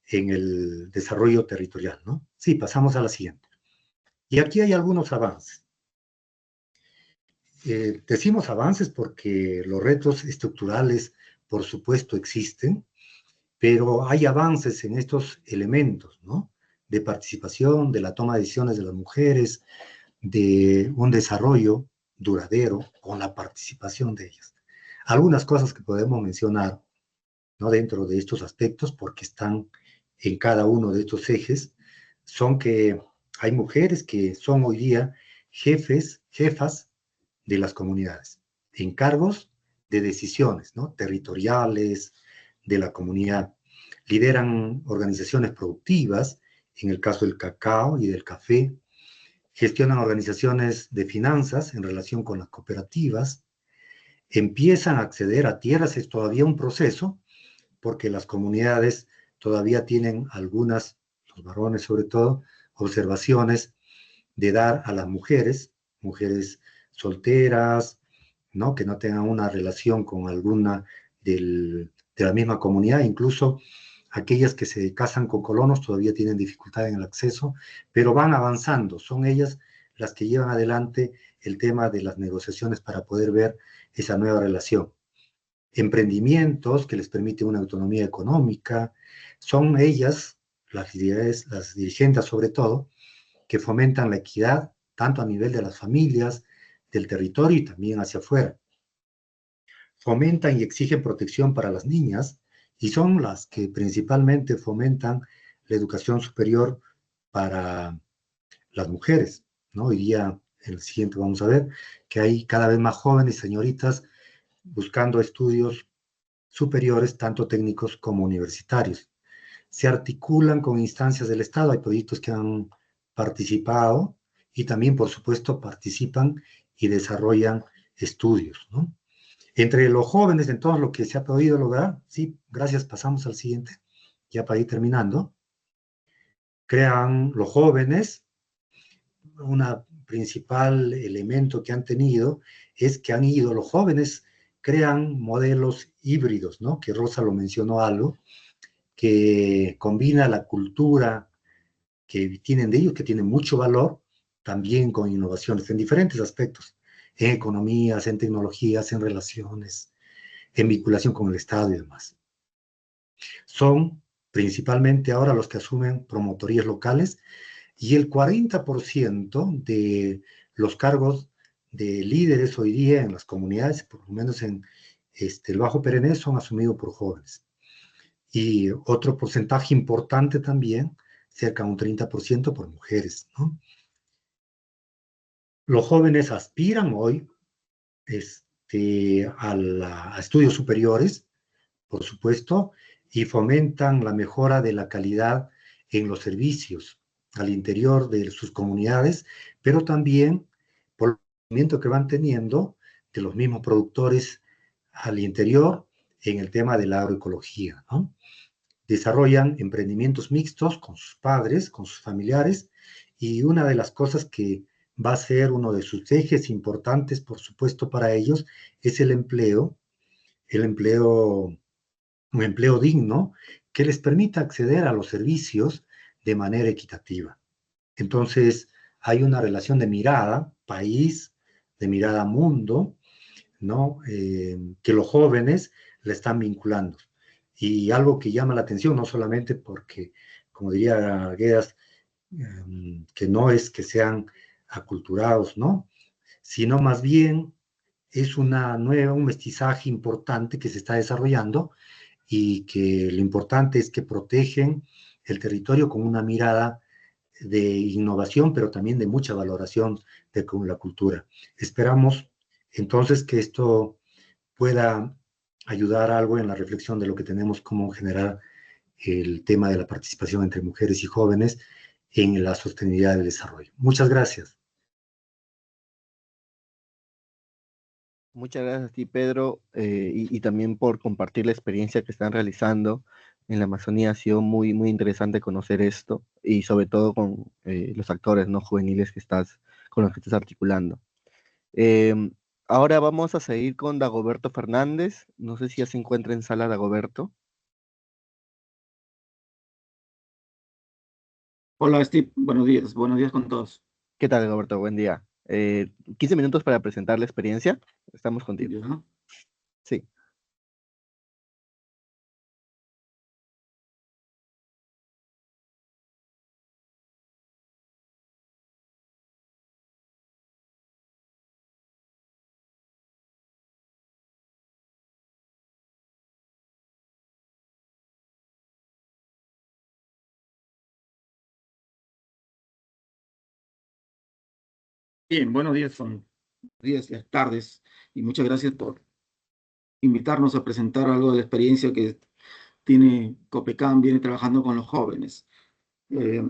en el desarrollo territorial, ¿no? Sí, pasamos a la siguiente. Y aquí hay algunos avances. Decimos avances porque los retos estructurales, por supuesto, existen, pero hay avances en estos elementos, ¿no? De participación, de la toma de decisiones de las mujeres, de un desarrollo duradero con la participación de ellas. Algunas cosas que podemos mencionar, ¿no? Dentro de estos aspectos, porque están en cada uno de estos ejes, son que hay mujeres que son hoy día jefas de las comunidades, en cargos de decisiones, ¿no? Territoriales, de la comunidad. Lideran organizaciones productivas, en el caso del cacao y del café, gestionan organizaciones de finanzas en relación con las cooperativas, empiezan a acceder a tierras, es todavía un proceso, porque las comunidades todavía tienen algunas, los varones sobre todo, observaciones de dar a las mujeres solteras, ¿no? Que no tengan una relación con alguna de la misma comunidad, incluso aquellas que se casan con colonos todavía tienen dificultad en el acceso, pero van avanzando, son ellas las que llevan adelante el tema de las negociaciones para poder ver esa nueva relación. Emprendimientos que les permiten una autonomía económica, son ellas, las dirigentes sobre todo, que fomentan la equidad, tanto a nivel de las familias, del territorio y también hacia afuera. Fomentan y exigen protección para las niñas y son las que principalmente fomentan la educación superior para las mujeres, ¿no? Hoy día, en el siguiente vamos a ver que hay cada vez más jóvenes señoritas buscando estudios superiores, tanto técnicos como universitarios. Se articulan con instancias del Estado, hay proyectos que han participado y también, por supuesto, participan y desarrollan estudios, ¿no? Entre los jóvenes, en todo lo que se ha podido lograr, sí, gracias, pasamos al siguiente, ya para ir terminando, crean los jóvenes, un principal elemento que han tenido es que los jóvenes crean modelos híbridos, ¿no? Que Rosa lo mencionó algo, que combina la cultura que tienen de ellos, que tienen mucho valor, también con innovaciones en diferentes aspectos, en economías, en tecnologías, en relaciones, en vinculación con el Estado y demás. Son principalmente ahora los que asumen promotorías locales y el 40% de los cargos de líderes hoy día en las comunidades, por lo menos en el Bajo Perenés, son asumidos por jóvenes. Y otro porcentaje importante también, cerca de un 30% por mujeres, ¿no? Los jóvenes aspiran hoy a estudios superiores, por supuesto, y fomentan la mejora de la calidad en los servicios al interior de sus comunidades, pero también por el conocimiento que van teniendo de los mismos productores al interior en el tema de la agroecología, ¿no? Desarrollan emprendimientos mixtos con sus padres, con sus familiares, y una de las cosas que va a ser uno de sus ejes importantes, por supuesto, para ellos, es un empleo digno que les permita acceder a los servicios de manera equitativa. Entonces, hay una relación de mirada país, de mirada mundo, ¿no? Que los jóvenes le están vinculando. Y algo que llama la atención, no solamente porque, como diría Guedas, que no es que sean aculturados, ¿no? Sino más bien es un mestizaje importante que se está desarrollando y que lo importante es que protegen el territorio con una mirada de innovación, pero también de mucha valoración de la cultura. Esperamos entonces que esto pueda ayudar algo en la reflexión de lo que tenemos como generar el tema de la participación entre mujeres y jóvenes en la sostenibilidad del desarrollo. Muchas gracias. Muchas gracias a ti, Pedro, y también por compartir la experiencia que están realizando en la Amazonía. Ha sido muy, muy interesante conocer esto y sobre todo con los actores no juveniles con los que estás articulando. Ahora vamos a seguir con Dagoberto Fernández. No sé si ya se encuentra en sala Dagoberto. Hola Steve, buenos días con todos. ¿Qué tal, Dagoberto? Buen día. 15 minutos para presentar la experiencia. Estamos contigo. ¿Ya? Sí. Bien, buenos días y tardes, y muchas gracias por invitarnos a presentar algo de la experiencia que tiene Copecam, viene trabajando con los jóvenes. Eh,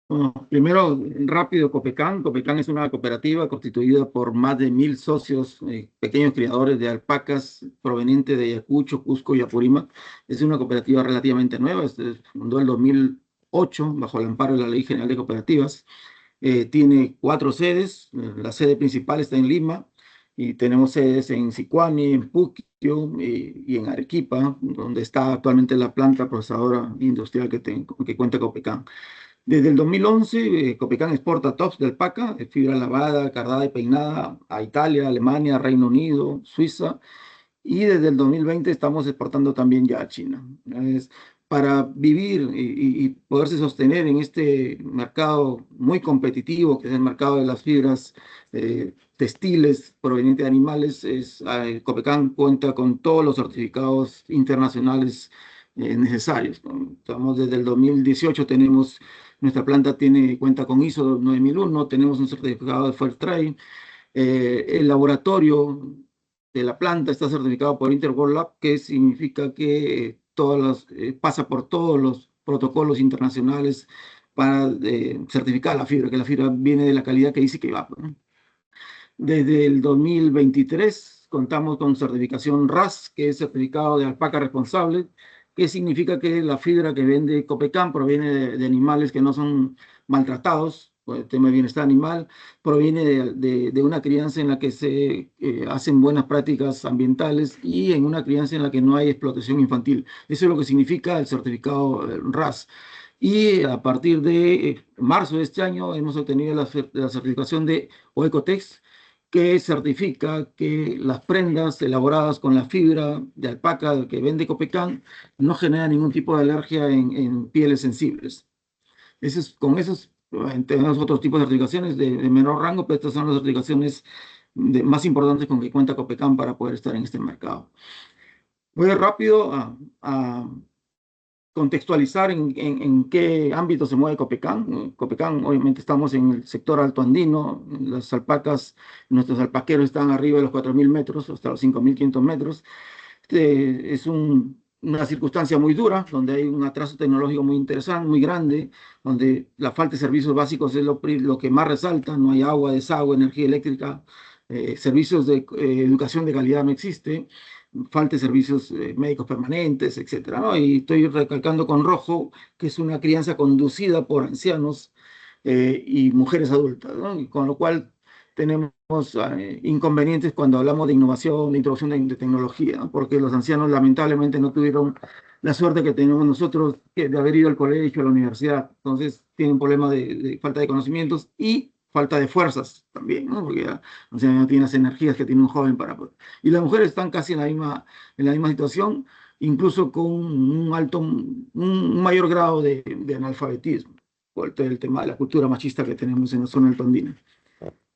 bueno, primero, rápido, Copecam. Copecam es una cooperativa constituida por más de 1000 socios, pequeños criadores de alpacas provenientes de Ayacucho, Cusco y Apurímac. Es una cooperativa relativamente nueva, se fundó en el 2008 bajo el amparo de la Ley General de Cooperativas. Tiene 4 sedes, la sede principal está en Lima y tenemos sedes en Sicuani, en Puquio y en Arequipa, donde está actualmente la planta procesadora industrial que cuenta Copecam. Desde el 2011, Copecam exporta tops de alpaca, fibra lavada, cardada y peinada a Italia, Alemania, Reino Unido, Suiza, y desde el 2020 estamos exportando también ya a China. Para vivir y poderse sostener en este mercado muy competitivo, que es el mercado de las fibras textiles provenientes de animales, Copecam cuenta con todos los certificados internacionales necesarios, ¿no? Estamos desde el 2018, nuestra planta cuenta con ISO 9001, tenemos un certificado de Fair Trade. El laboratorio de la planta está certificado por Interworld Lab, que significa que pasa por todos los protocolos internacionales para certificar la fibra, que la fibra viene de la calidad que dice que va, ¿no? Desde el 2023 contamos con certificación RAS, que es certificado de alpaca responsable, que significa que la fibra que vende Copecam proviene de animales que no son maltratados por el tema de bienestar animal, proviene de una crianza en la que se hacen buenas prácticas ambientales y en una crianza en la que no hay explotación infantil. Eso es lo que significa el certificado RAS. Y a partir de marzo de este año hemos obtenido la certificación de OECOTEX, que certifica que las prendas elaboradas con la fibra de alpaca que vende Copecam no generan ningún tipo de alergia en pieles sensibles. Con esos tenemos otros tipos de certificaciones de menor rango, pero estas son las certificaciones más importantes con que cuenta Copecam para poder estar en este mercado. Voy rápido a contextualizar en qué ámbito se mueve Copecam. Copecam, obviamente, estamos en el sector alto andino. Las alpacas, nuestros alpaqueros están arriba de los 4000 metros, hasta los 5500 metros. Es una circunstancia muy dura, donde hay un atraso tecnológico muy interesante, muy grande, donde la falta de servicios básicos es lo que más resalta. No hay agua, desagüe, energía eléctrica, servicios de educación de calidad no existe, falta de servicios médicos permanentes, etcétera, ¿no? Y estoy recalcando con rojo que es una crianza conducida por ancianos y mujeres adultas, ¿no? Y con lo cual tenemos inconvenientes cuando hablamos de innovación, de introducción de tecnología, ¿no? Porque los ancianos lamentablemente no tuvieron la suerte que tenemos nosotros de haber ido al colegio, a la universidad. Entonces tienen problemas de falta de conocimientos y falta de fuerzas también, ¿no? Porque o sea, no tienen las energías que tiene un joven para poder. Y las mujeres están casi en la misma situación, incluso con un mayor grado de analfabetismo, por el tema de la cultura machista que tenemos en la zona altandina.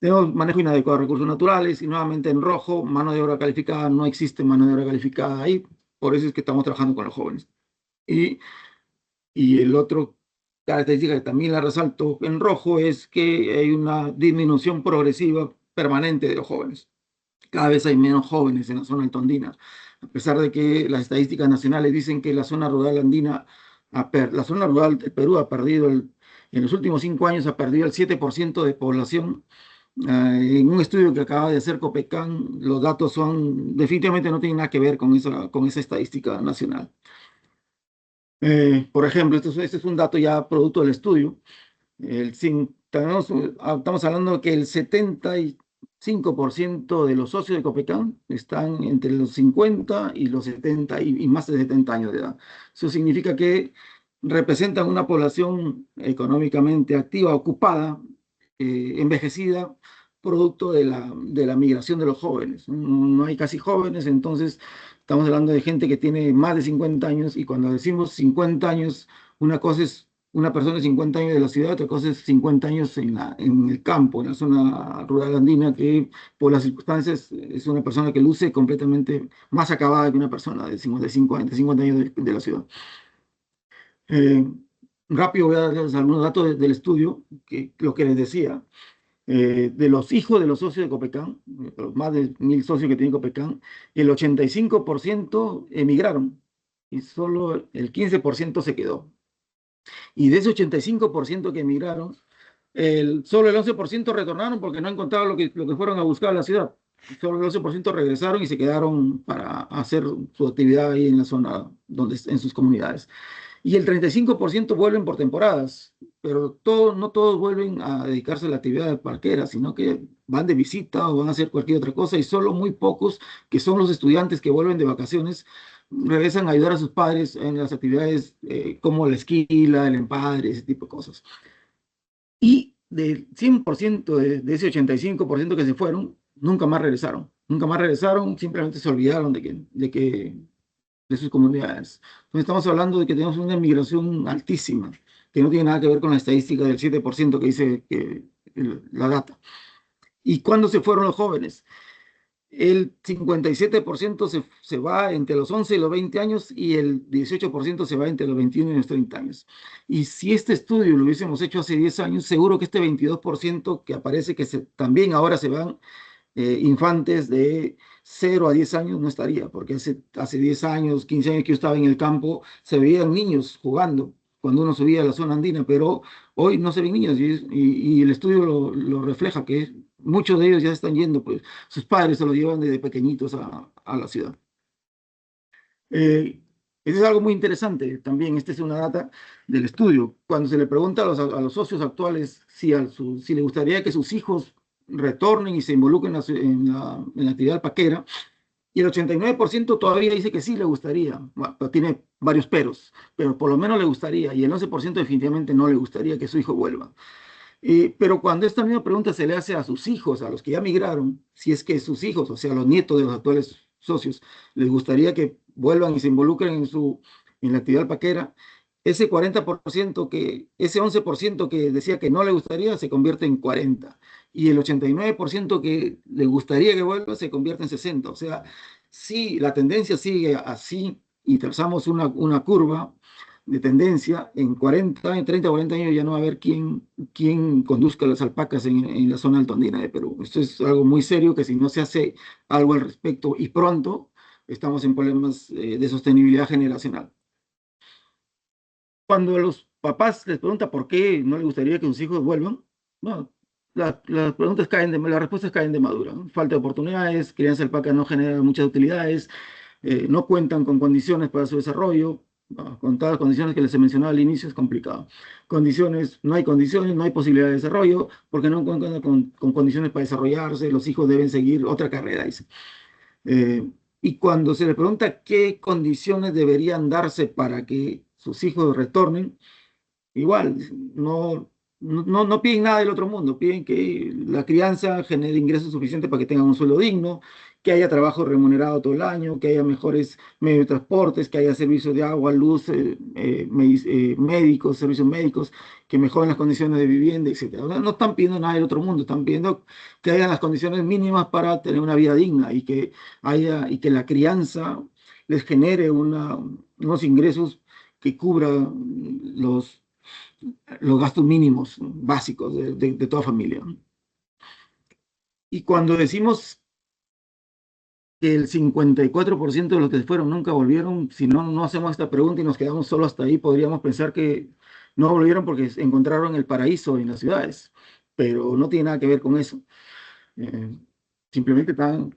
Tenemos manejo inadecuado de recursos naturales y nuevamente en rojo, mano de obra calificada, no existe mano de obra calificada ahí, por eso es que estamos trabajando con los jóvenes. Y el otro característica que también la resalto en rojo es que hay una disminución progresiva permanente de los jóvenes. Cada vez hay menos jóvenes en la zona altandina, a pesar de que las estadísticas nacionales dicen que la zona rural andina, la zona rural del Perú ha perdido, en los últimos 5 años ha perdido el 7% de población. En un estudio que acaba de hacer Copecam, los datos definitivamente no tienen nada que ver con esa estadística nacional. Por ejemplo, este es un dato ya producto del estudio. Estamos hablando de que el 5% de los socios de Copecam están entre los 50 y los 70 y más de 70 años de edad. Eso significa que representan una población económicamente activa, ocupada, envejecida, producto de la migración de los jóvenes. No hay casi jóvenes, entonces estamos hablando de gente que tiene más de 50 años, y cuando decimos 50 años, una cosa es una persona de 50 años de la ciudad, otra cosa es 50 años en el campo, en la zona rural andina, que por las circunstancias es una persona que luce completamente más acabada que una persona de 55 años, de 50 años de la ciudad. Rápido voy a darles algunos datos del estudio, que lo que les decía. De los hijos de los socios de Copecam, los más de 1000 socios que tiene Copecam, el 85% emigraron y solo el 15% se quedó. Y de ese 85% que emigraron, solo el 11% retornaron porque no encontraron lo que fueron a buscar a la ciudad. Solo el 11% regresaron y se quedaron para hacer su actividad ahí en la zona, en sus comunidades. Y el 35% vuelven por temporadas, pero no todos vuelven a dedicarse a la actividad parquera, sino que van de visita o van a hacer cualquier otra cosa, y solo muy pocos, que son los estudiantes que vuelven de vacaciones, regresan a ayudar a sus padres en las actividades como la esquila, el empadre, ese tipo de cosas. Y del 100% de ese 85% que se fueron, nunca más regresaron. Nunca más regresaron, simplemente se olvidaron de sus comunidades. Entonces estamos hablando de que tenemos una migración altísima, que no tiene nada que ver con la estadística del 7% que dice la data. ¿Y cuándo se fueron los jóvenes? El 57% se va entre los 11 y los 20 años, y el 18% se va entre los 21 y los 30 años. Y si este estudio lo hubiésemos hecho hace 10 años, seguro que este 22% que aparece, que también ahora se van infantes de 0 a 10 años, no estaría, porque hace 10 años, 15 años que yo estaba en el campo, se veían niños jugando cuando uno subía a la zona andina, pero hoy no se ven niños, y el estudio lo refleja, que muchos de ellos ya están yendo, pues sus padres se los llevan desde pequeñitos a la ciudad. Eso es algo muy interesante también. Esta es una data del estudio. Cuando se le pregunta a los socios actuales si le gustaría que sus hijos retornen y se involucren en la actividad paquera, y el 89% todavía dice que sí le gustaría. Bueno, pero tiene varios peros, pero por lo menos le gustaría, y el 11% definitivamente no le gustaría que su hijo vuelva. Pero cuando esta misma pregunta se le hace a sus hijos, a los que ya migraron, si es que sus hijos, o sea, los nietos de los actuales socios, les gustaría que vuelvan y se involucren en la actividad paquera, ese 40%, ese 11% que decía que no le gustaría, se convierte en 40%. Y el 89% que le gustaría que vuelva se convierte en 60%. O sea, si la tendencia sigue así y trazamos una curva de tendencia, en 30 o 40 años ya no va a haber quién conduzca las alpacas en la zona altandina de Perú. Esto es algo muy serio, que si no se hace algo al respecto y pronto, estamos en problemas de sostenibilidad generacional. Cuando a los papás les pregunta por qué no les gustaría que sus hijos vuelvan, no, las respuestas caen de madura, ¿no? Falta de oportunidades, crianza alpaca no genera muchas utilidades, no cuentan con condiciones para su desarrollo. Con todas las condiciones que les he mencionado al inicio, es complicado. No hay condiciones, no hay posibilidad de desarrollo, porque no cuentan con condiciones para desarrollarse. Los hijos deben seguir otra carrera, dice. Y cuando se les pregunta qué condiciones deberían darse para que sus hijos retornen, igual, no piden nada del otro mundo. Piden que la crianza genere ingresos suficientes para que tengan un sueldo digno, que haya trabajo remunerado todo el año, que haya mejores medios de transportes, que haya servicios de agua, luz, médicos, servicios médicos, que mejoren las condiciones de vivienda, etc. No están pidiendo nada del otro mundo, están pidiendo que haya las condiciones mínimas para tener una vida digna, y que la crianza les genere unos ingresos que cubran los gastos mínimos básicos de toda familia. Y cuando decimos que el 54% de los que se fueron nunca volvieron, si no hacemos esta pregunta y nos quedamos solo hasta ahí, podríamos pensar que no volvieron porque encontraron el paraíso en las ciudades, pero no tiene nada que ver con eso. Simplemente están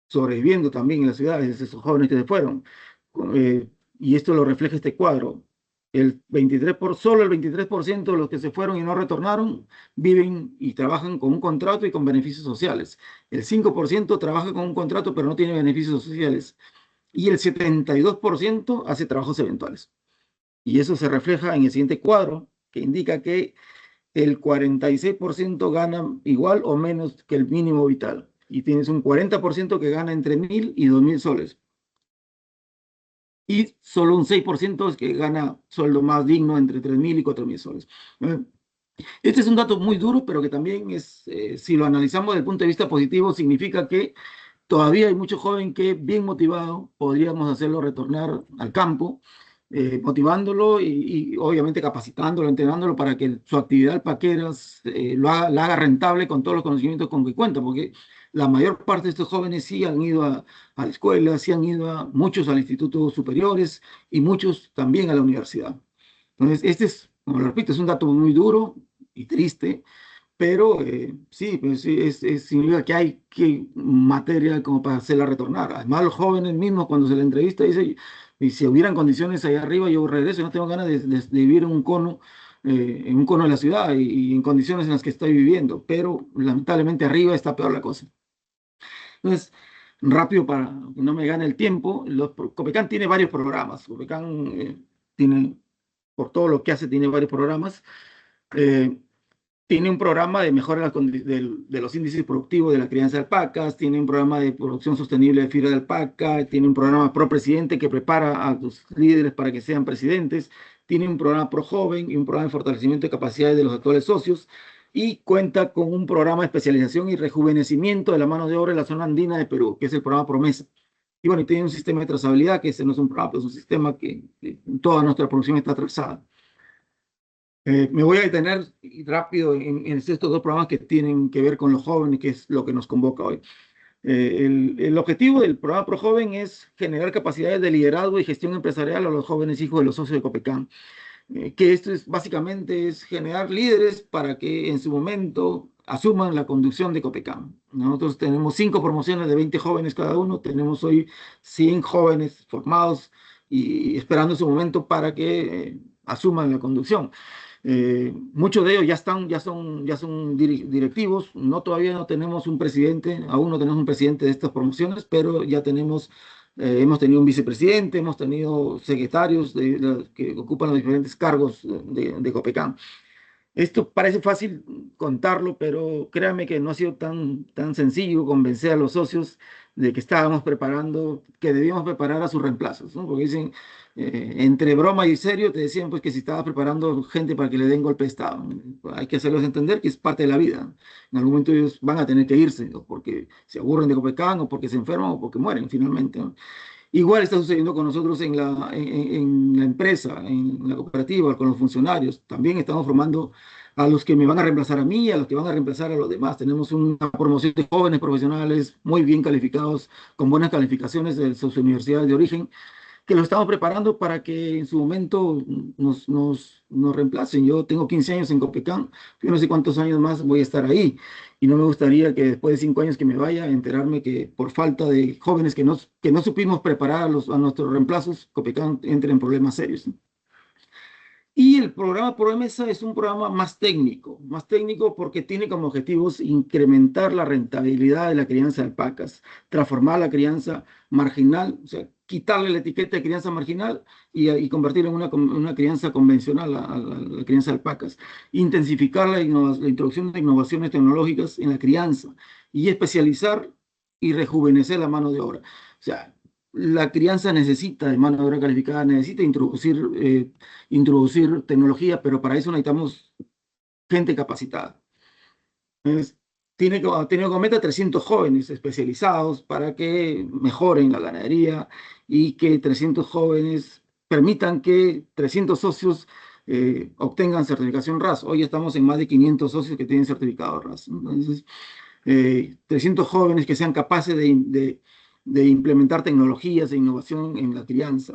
sobreviviendo también en las ciudades, esos jóvenes que se fueron. Y esto lo refleja este cuadro. solo el 23% de los que se fueron y no retornaron viven y trabajan con un contrato y con beneficios sociales. El 5% trabaja con un contrato pero no tiene beneficios sociales. Y el 72% hace trabajos eventuales. Y eso se refleja en el siguiente cuadro, que indica que el 46% gana igual o menos que el mínimo vital. Y tienes un 40% que gana entre 1.000 y 2.000 soles. Y solo un 6% es que gana sueldo más digno entre 3.000 y 4.000 soles. Este es un dato muy duro, pero que también es, si lo analizamos desde el punto de vista positivo, significa que todavía hay mucho joven que, bien motivado, podríamos hacerlo retornar al campo, motivándolo y obviamente capacitándolo, entrenándolo para que su actividad alpaquera la haga rentable con todos los conocimientos con que cuenta, porque la mayor parte de estos jóvenes sí han ido a la escuela, sí han ido muchos al instituto superiores y muchos también a la universidad. Entonces, este es, como lo repito, es un dato muy duro y triste, pero sí, pues, sí significa que hay materia como para hacerla retornar. Además, los jóvenes mismos, cuando se les entrevista, dicen, y si hubieran condiciones allá arriba, yo regreso, no tengo ganas de vivir en un cono de la ciudad y en condiciones en las que estoy viviendo, pero lamentablemente arriba está peor la cosa. Entonces, rápido para que no me gane el tiempo, Copecán tiene varios programas. Copecán tiene, por todo lo que hace, tiene varios programas. Tiene un programa de mejora de los índices productivos de la crianza de alpacas, tiene un programa de producción sostenible de fibra de alpaca, tiene un programa pro presidente que prepara a los líderes para que sean presidentes, tiene un programa pro joven y un programa de fortalecimiento de capacidades de los actuales socios, y cuenta con un programa de especialización y rejuvenecimiento de la mano de obra en la zona andina de Perú, que es el programa Promesa. Y bueno, y tiene un sistema de trazabilidad, que ese no es un programa, es un sistema que toda nuestra producción está trazada. Me voy a detener rápido en estos dos programas que tienen que ver con los jóvenes, que es lo que nos convoca hoy. El objetivo del programa Pro Joven es generar capacidades de liderazgo y gestión empresarial a los jóvenes hijos de los socios de Copecán. Que esto es básicamente generar líderes para que en su momento asuman la conducción de Copecán. Nosotros tenemos 5 promociones de 20 jóvenes cada uno, tenemos hoy 100 jóvenes formados y esperando su momento para que asuman la conducción. Muchos de ellos ya son directivos. Todavía no tenemos un presidente, aún no tenemos un presidente de estas promociones, pero ya hemos tenido un vicepresidente, hemos tenido secretarios que ocupan los diferentes cargos de Copecán. Esto parece fácil contarlo, pero créanme que no ha sido tan sencillo convencer a los socios de que estábamos preparando, que debíamos preparar a sus reemplazos, ¿no? Porque dicen, entre broma y serio, te decían pues que si estabas preparando gente para que le den golpe de Estado. Hay que hacerlos entender que es parte de la vida. En algún momento ellos van a tener que irse, o porque se aburren de Copecán, o porque se enferman, o porque mueren finalmente, ¿no? Igual está sucediendo con nosotros en la empresa, en la cooperativa, con los funcionarios. También estamos formando a los que me van a reemplazar a mí, a los que van a reemplazar a los demás. Tenemos una promoción de jóvenes profesionales muy bien calificados, con buenas calificaciones de sus universidades de origen, que lo estamos preparando para que en su momento nos reemplacen. Yo tengo 15 años en Copecán, yo no sé cuántos años más voy a estar ahí, y no me gustaría que después de 5 años que me vaya, enterarme que por falta de jóvenes que no supimos preparar a nuestros reemplazos, Copecán entre en problemas serios, ¿no? Y el programa Promesa es un programa más técnico porque tiene como objetivos incrementar la rentabilidad de la crianza de alpacas, transformar la crianza marginal, o sea, quitarle la etiqueta de crianza marginal y convertirla en una crianza convencional a la crianza de alpacas, intensificar la introducción de innovaciones tecnológicas en la crianza y especializar y rejuvenecer la mano de obra. O sea, la crianza necesita de mano de obra calificada, necesita introducir tecnología, pero para eso necesitamos gente capacitada. Entonces, tiene como meta 300 jóvenes especializados para que mejoren la ganadería y que 300 jóvenes permitan que 300 socios obtengan certificación RAS. Hoy estamos en más de 500 socios que tienen certificado RAS. Entonces, 300 jóvenes que sean capaces de implementar tecnologías e innovación en la crianza.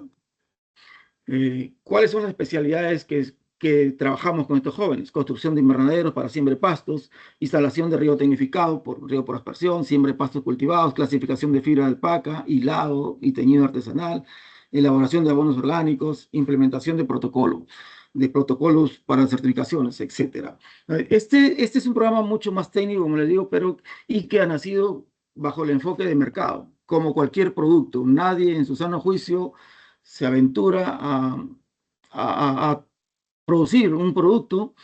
¿Cuáles son las especialidades que trabajamos con estos jóvenes? Construcción de invernaderos para siembra de pastos, instalación de riego tecnificado riego por aspersión, siembra de pastos cultivados, clasificación de fibra de alpaca, hilado y teñido artesanal, elaboración de abonos orgánicos, implementación de protocolos para certificaciones, etc. Este es un programa mucho más técnico, como les digo, y que ha nacido bajo el enfoque de mercado, como cualquier producto. Nadie en su sano juicio se aventura a producir un producto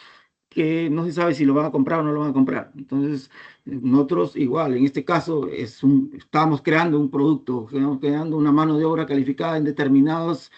que no se sabe si lo van a comprar o no lo van a comprar. Entonces, nosotros igual, en este caso, estamos creando un producto, estamos creando una mano de obra calificada en determinadas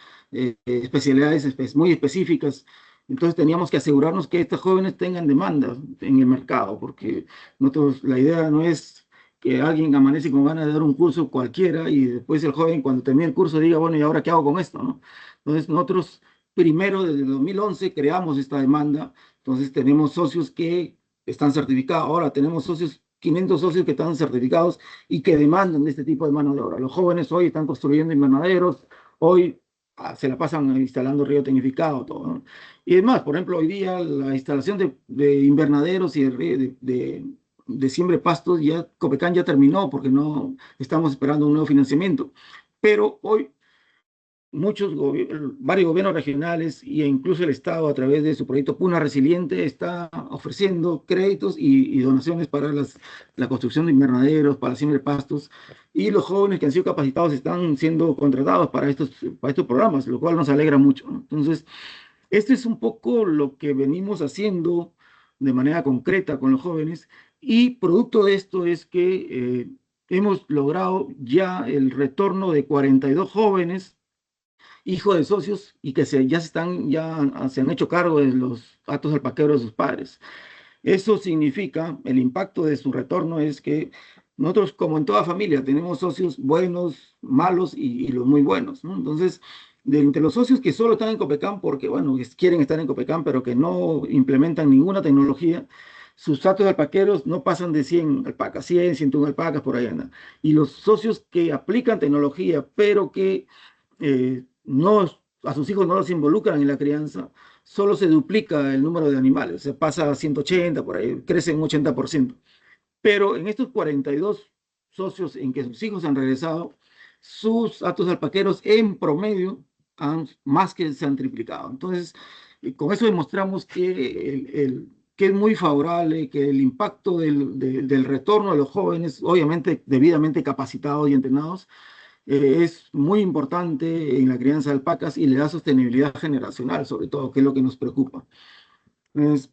especialidades muy específicas. Entonces, teníamos que asegurarnos que estos jóvenes tengan demanda en el mercado, porque nosotros, la idea no es que alguien amanece con ganas de dar un curso cualquiera y después el joven, cuando termine el curso, diga, bueno, ¿y ahora qué hago con esto? ¿No? Entonces, nosotros primero, desde 2011, creamos esta demanda. Entonces tenemos socios que están certificados. Ahora tenemos 500 socios que están certificados y que demandan de este tipo de mano de obra. Los jóvenes hoy están construyendo invernaderos, hoy se la pasan instalando río tecnificado, todo, ¿no? Y además, por ejemplo, hoy día la instalación de invernaderos y de siembra de pastos, Copecán ya terminó porque no estamos esperando un nuevo financiamiento. Pero hoy varios gobiernos regionales e incluso el Estado a través de su proyecto Puna Resiliente está ofreciendo créditos y donaciones para la construcción de invernaderos, para la siembra de pastos, y los jóvenes que han sido capacitados están siendo contratados para estos programas, lo cual nos alegra mucho, ¿no? Entonces, esto es un poco lo que venimos haciendo de manera concreta con los jóvenes, y producto de esto es que hemos logrado ya el retorno de 42 jóvenes hijos de socios y que ya se han hecho cargo de los actos alpaqueros de sus padres. Eso significa, el impacto de su retorno es que nosotros, como en toda familia, tenemos socios buenos, malos y los muy buenos, ¿no? Entonces, entre los socios que solo están en Copecán porque, bueno, quieren estar en Copecán, pero que no implementan ninguna tecnología, sus actos alpaqueros no pasan de 100 alpacas, 100, 101 alpacas, por ahí anda. Y los socios que aplican tecnología, pero que a sus hijos no los involucran en la crianza, solo se duplica el número de animales, se pasa a 180, por ahí, crece un 80%. Pero en estos 42 socios en que sus hijos han regresado, sus actos alpaqueros en promedio más que se han triplicado. Entonces, con eso demostramos que es muy favorable, que el impacto del retorno de los jóvenes, obviamente debidamente capacitados y entrenados, es muy importante en la crianza de alpacas y le da sostenibilidad generacional, sobre todo, que es lo que nos preocupa. Entonces,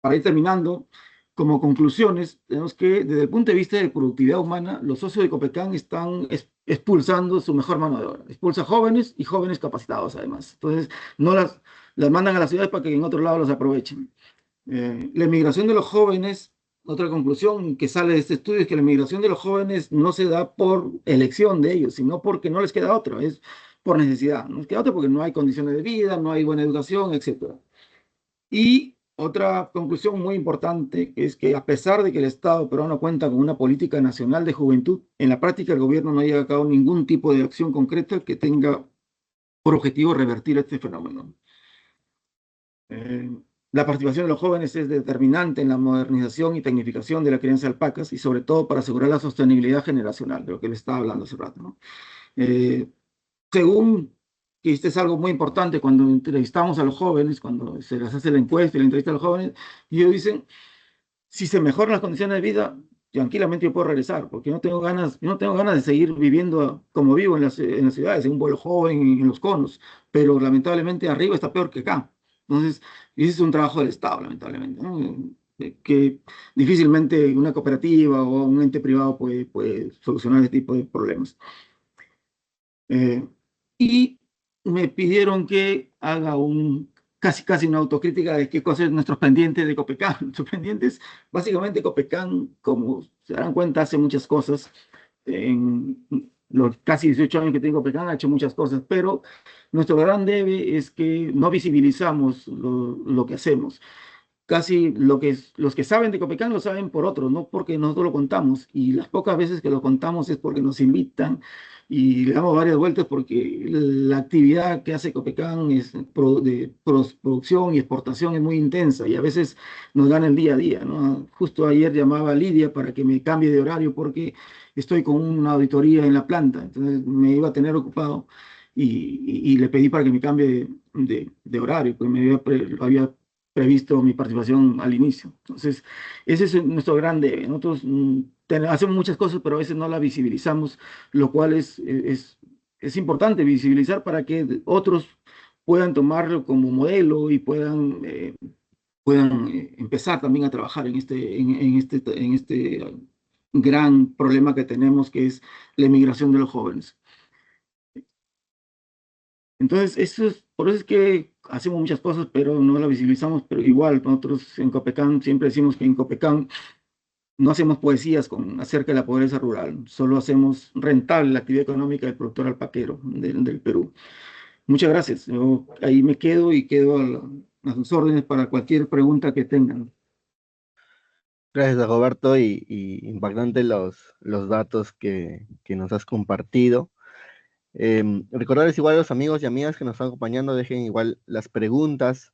para ir terminando, como conclusiones, tenemos que, desde el punto de vista de productividad humana, los socios de Copecán están expulsando su mejor mano de obra. Expulsa jóvenes y jóvenes capacitados, además. Entonces, no las mandan a las ciudades para que en otro lado los aprovechen. La emigración de los jóvenes, otra conclusión que sale de este estudio es que la migración de los jóvenes no se da por elección de ellos, sino porque no les queda otra, es por necesidad. No les queda otra porque no hay condiciones de vida, no hay buena educación, etc. Y otra conclusión muy importante es que a pesar de que el Estado peruano cuenta con una política nacional de juventud, en la práctica el gobierno no lleva a cabo ningún tipo de acción concreta que tenga por objetivo revertir este fenómeno. La participación de los jóvenes es determinante en la modernización y tecnificación de la crianza de alpacas y sobre todo para asegurar la sostenibilidad generacional, de lo que les estaba hablando hace rato, ¿no? Según que esto es algo muy importante cuando entrevistamos a los jóvenes, cuando se les hace la encuesta y la entrevista a los jóvenes, y ellos dicen, si se mejoran las condiciones de vida, tranquilamente yo puedo regresar, porque yo no tengo ganas de seguir viviendo como vivo en las ciudades, en un pueblo joven, en los conos, pero lamentablemente arriba está peor que acá. Entonces, ese es un trabajo del Estado, lamentablemente, ¿no? Que difícilmente una cooperativa o un ente privado puede solucionar este tipo de problemas. Y me pidieron que haga casi una autocrítica de qué cosas nuestros pendientes de Copecán. Nuestros pendientes, básicamente Copecán, como se darán cuenta, hace muchas cosas. En los casi 18 años que tengo Copecán ha hecho muchas cosas, pero nuestro gran debe es que no visibilizamos lo que hacemos. Casi los que saben de Copecán lo saben por otros, no porque nosotros lo contamos. Y las pocas veces que lo contamos es porque nos invitan y le damos varias vueltas porque la actividad que hace Copecán de producción y exportación es muy intensa y a veces nos gana el día a día, ¿no? Justo ayer llamaba a Lidia para que me cambie de horario porque estoy con una auditoría en la planta, entonces me iba a tener ocupado. y le pedí para que me cambie de horario, porque lo había previsto mi participación al inicio. Entonces, ese es nuestro gran debe. Nosotros hacemos muchas cosas, pero a veces no las visibilizamos, lo cual es importante visibilizar para que otros puedan tomarlo como modelo y puedan empezar también a trabajar en este gran problema que tenemos, que es la emigración de los jóvenes. Entonces, por eso es que hacemos muchas cosas, pero no las visibilizamos, pero igual nosotros en Copecán siempre decimos que en Copecán no hacemos poesías acerca de la pobreza rural, solo hacemos rentable la actividad económica del productor alpaquero del Perú. Muchas gracias. Yo ahí me quedo y quedo a sus órdenes para cualquier pregunta que tengan. Gracias, Roberto, y impactante los datos que nos has compartido. Recordarles igual a los amigos y amigas que nos están acompañando, dejen igual las preguntas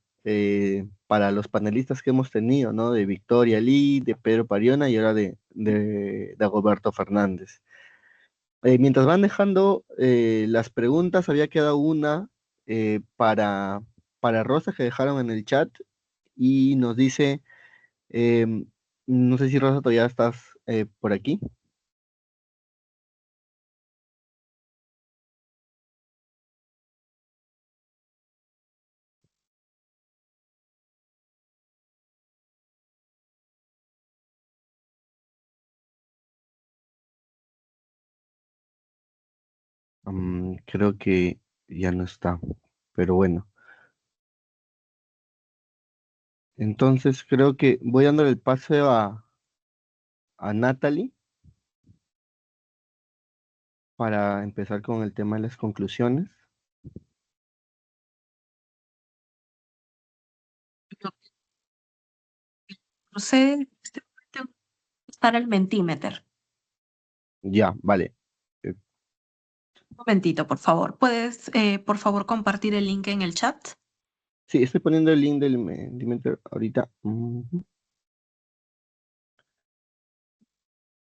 para los panelistas que hemos tenido, ¿no? De Victoria Lee, de Pedro Pariona y ahora de Roberto Fernández. Mientras van dejando las preguntas, había quedado una para Rosa que dejaron en el chat y nos dice, em, no sé si Rosa todavía estás por aquí. Creo que ya no está, pero bueno. Entonces creo que voy dándole el pase a Natalie para empezar con el tema de las conclusiones. No sé, para el Mentimeter. Ya, vale. Un momentito, por favor. ¿Puedes, por favor, compartir el link en el chat? Sí, estoy poniendo el link del Mentimeter ahorita.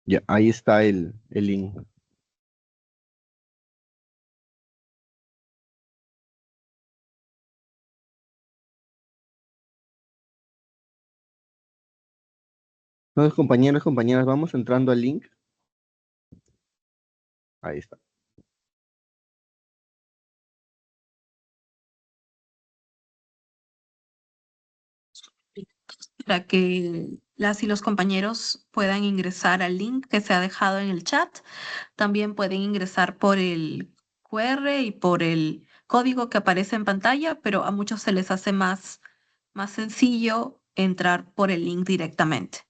Ya, ahí está el link. Entonces, compañeros, compañeras, vamos entrando al link. Ahí está. Para que las y los compañeros puedan ingresar al link que se ha dejado en el chat. También pueden ingresar por el QR y por el código que aparece en pantalla, pero a muchos se les hace más sencillo entrar por el link directamente.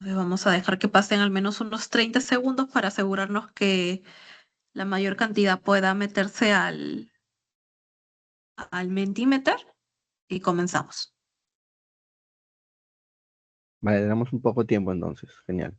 Vamos a dejar que pasen al menos unos 30 segundos para asegurarnos que la mayor cantidad pueda meterse al Mentimeter y comenzamos. Vale, le damos un poco de tiempo entonces. Genial.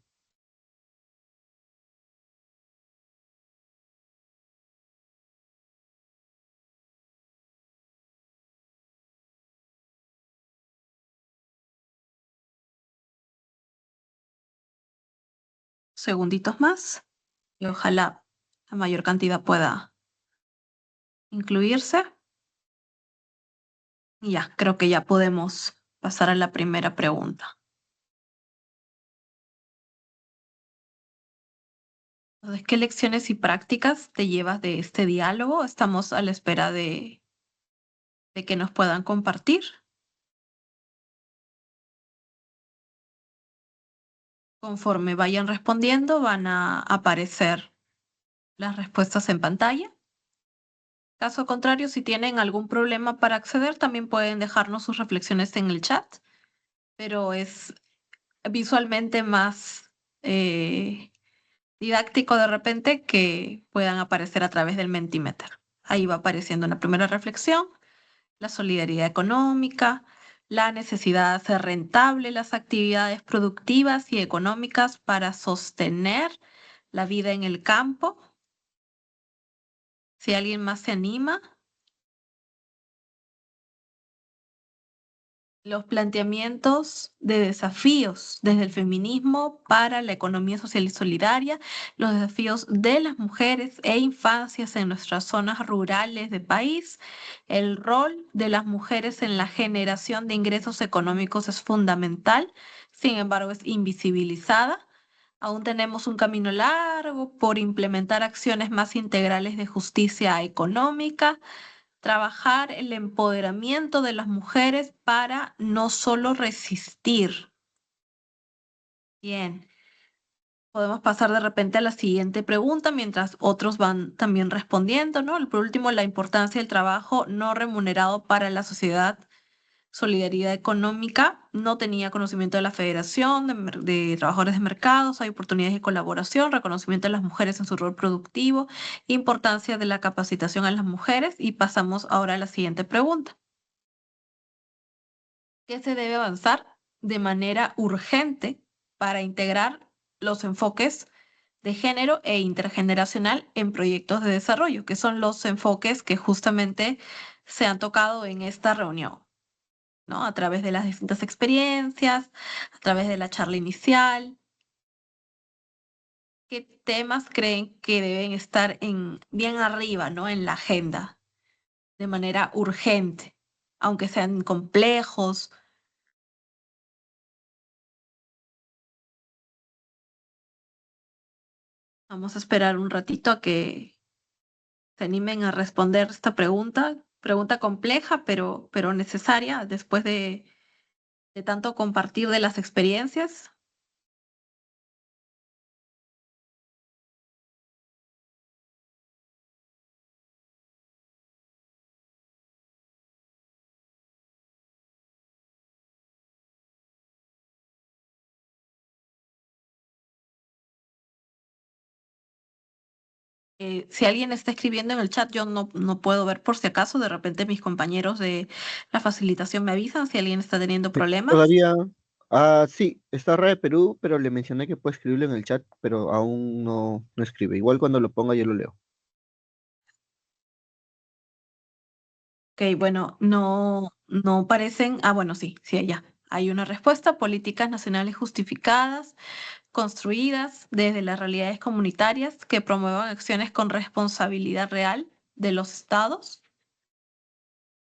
Segunditos más y ojalá la mayor cantidad pueda incluirse. Y ya, creo que ya podemos pasar a la primera pregunta. Entonces, ¿qué lecciones y prácticas te llevas de este diálogo? Estamos a la espera de que nos puedan compartir. Conforme vayan respondiendo, van a aparecer las respuestas en pantalla. Caso contrario, si tienen algún problema para acceder, también pueden dejarnos sus reflexiones en el chat, pero es visualmente más didáctico de repente que puedan aparecer a través del Mentimeter. Ahí va apareciendo una primera reflexión, la solidaridad económica, la necesidad de hacer rentable las actividades productivas y económicas para sostener la vida en el campo. Si alguien más se anima. los planteamientos de desafíos desde el feminismo para la economía social y solidaria, los desafíos de las mujeres e infancias en nuestras zonas rurales del país, el rol de las mujeres en la generación de ingresos económicos es fundamental, sin embargo es invisibilizada. Aún tenemos un camino largo por implementar acciones más integrales de justicia económica, trabajar el empoderamiento de las mujeres para no solo resistir. Bien, podemos pasar de repente a la siguiente pregunta mientras otros van también respondiendo, ¿no? Por último, la importancia del trabajo no remunerado para la sociedad. Solidaridad Económica no tenía conocimiento de la Federación de Trabajadores de Mercados, hay oportunidades de colaboración, reconocimiento de las mujeres en su rol productivo, importancia de la capacitación a las mujeres y pasamos ahora a la siguiente pregunta. ¿Qué se debe avanzar de manera urgente para integrar los enfoques de género e intergeneracional en proyectos de desarrollo, que son los enfoques que justamente se han tocado en esta reunión, ¿no? A través de las distintas experiencias, a través de la charla inicial? ¿Qué temas creen que deben estar bien arriba, ¿no? En la agenda, de manera urgente, aunque sean complejos? Vamos a esperar un ratito a que se animen a responder esta pregunta compleja, pero necesaria después de tanto compartir de las experiencias. Si alguien está escribiendo en el chat, yo no puedo ver por si acaso. De repente mis compañeros de la facilitación me avisan si alguien está teniendo problemas. Todavía, sí, está Red de Perú, pero le mencioné que puede escribirlo en el chat, pero aún no escribe. Igual cuando lo ponga yo lo leo. Ok, bueno, no parecen. Ah, bueno, sí, ya. Hay una respuesta: políticas nacionales justificadas, construidas desde las realidades comunitarias que promuevan acciones con responsabilidad real de los estados,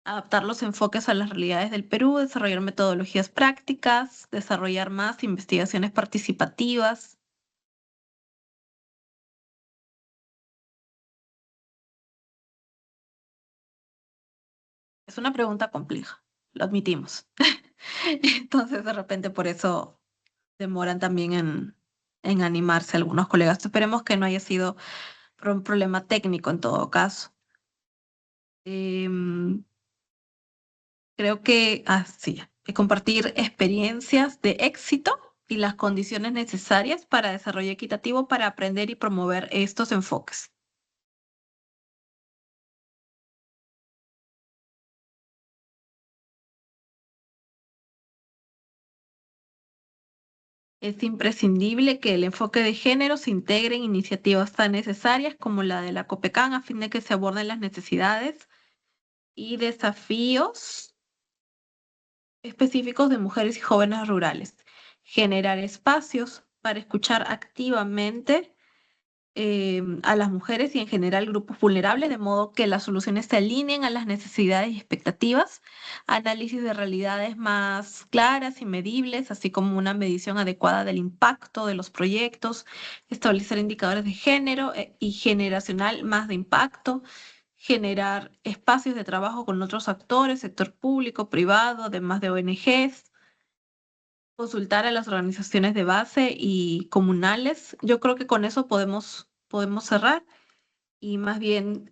adaptar los enfoques a las realidades del Perú, desarrollar metodologías prácticas, desarrollar más investigaciones participativas. Es una pregunta compleja, lo admitimos. Entonces, de repente, por eso demoran también en animarse algunos colegas. Esperemos que no haya sido por un problema técnico en todo caso. Em, Creo que así, compartir experiencias de éxito y las condiciones necesarias para desarrollo equitativo para aprender y promover estos enfoques. Es imprescindible que el enfoque de género se integre en iniciativas tan necesarias como la de la COPECAN a fin de que se aborden las necesidades y desafíos específicos de mujeres y jóvenes rurales. Generar espacios para escuchar activamente a las mujeres y en general grupos vulnerables, de modo que las soluciones se alineen a las necesidades y expectativas, análisis de realidades más claras y medibles, así como una medición adecuada del impacto de los proyectos, establecer indicadores de género y generacional más de impacto, generar espacios de trabajo con otros actores, sector público, privado, además de ONGs, consultar a las organizaciones de base y comunales. Yo creo que con eso podemos cerrar y más bien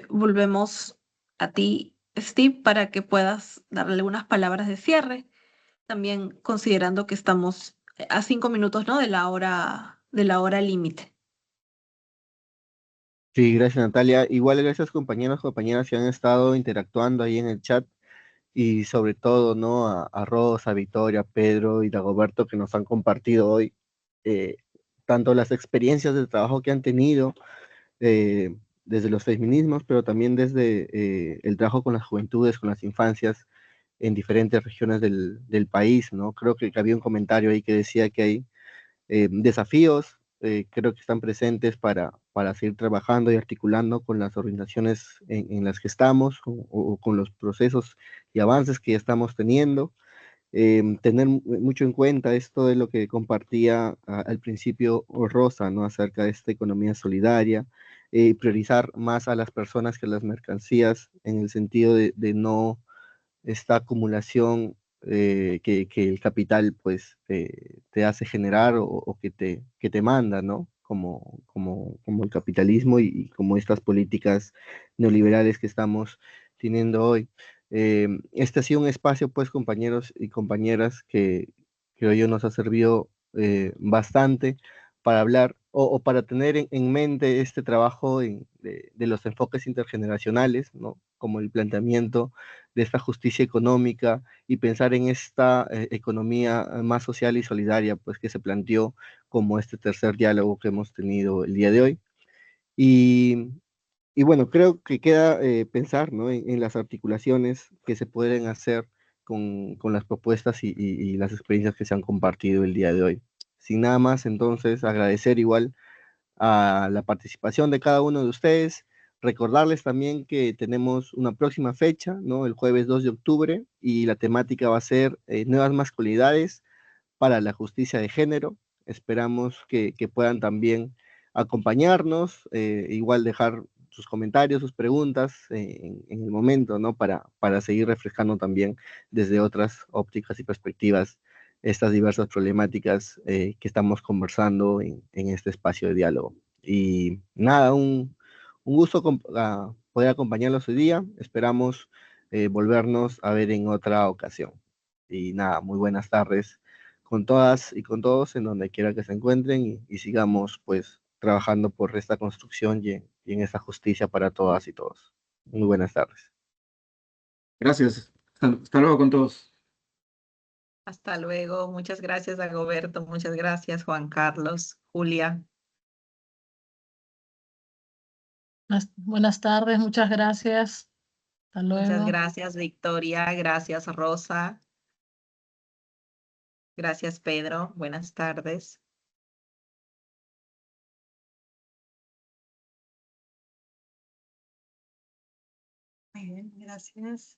volvemos a ti, Steve, para que puedas darle algunas palabras de cierre, también considerando que estamos a 5 minutos, ¿no? De la hora límite. Sí, gracias Natalia. Igual gracias compañeros, compañeras que han estado interactuando ahí en el chat y sobre todo, ¿no? A Rosa, Victoria, Pedro y Dagoberto que nos han compartido hoy eh, tanto las experiencias de trabajo que han tenido desde los feminismos, pero también desde el trabajo con las juventudes, con las infancias en diferentes regiones del país, ¿no? Creo que había un comentario ahí que decía que hay desafíos, creo que están presentes para seguir trabajando y articulando con las organizaciones en las que estamos o con los procesos y avances que ya estamos teniendo. Tener mucho en cuenta esto de lo que compartía al principio Rosa, ¿no? Acerca de esta economía solidaria, priorizar más a las personas que a las mercancías en el sentido de no esta acumulación que el capital pues te hace generar o que te manda, ¿no? Como el capitalismo y como estas políticas neoliberales que estamos teniendo hoy. Este ha sido un espacio, pues, compañeros y compañeras, que creo yo nos ha servido bastante para hablar o para tener en mente este trabajo de los enfoques intergeneracionales, ¿no? Como el planteamiento de esta justicia económica y pensar en esta economía más social y solidaria, pues que se planteó como este tercer diálogo que hemos tenido el día de hoy. Y, y bueno, creo que queda pensar, ¿no? En las articulaciones que se pueden hacer con las propuestas y las experiencias que se han compartido el día de hoy. Sin nada más, entonces, agradecer igual a la participación de cada uno de ustedes. Recordarles también que tenemos una próxima fecha, ¿no? El jueves 2 de octubre, y la temática va a ser nuevas masculinidades para la justicia de género. Esperamos que puedan también acompañarnos, igual dejar sus comentarios, sus preguntas en el momento, ¿no? Para seguir refrescando también desde otras ópticas y perspectivas estas diversas problemáticas que estamos conversando en este espacio de diálogo. Y nada, un gusto poder acompañarlos hoy día. Esperamos volvernos a ver en otra ocasión. Y nada, muy buenas tardes con todas y con todos en donde quiera que se encuentren y sigamos pues trabajando por esta construcción y en esta justicia para todas y todos. Muy buenas tardes. Gracias. Hasta luego con todos. Hasta luego. Muchas gracias, Dagoberto. Muchas gracias, Juan Carlos, Julia. Buenas tardes, muchas gracias. Hasta Muchas luego. gracias, Victoria. Gracias, Rosa. Gracias, Pedro. Buenas tardes. Muy bien, gracias.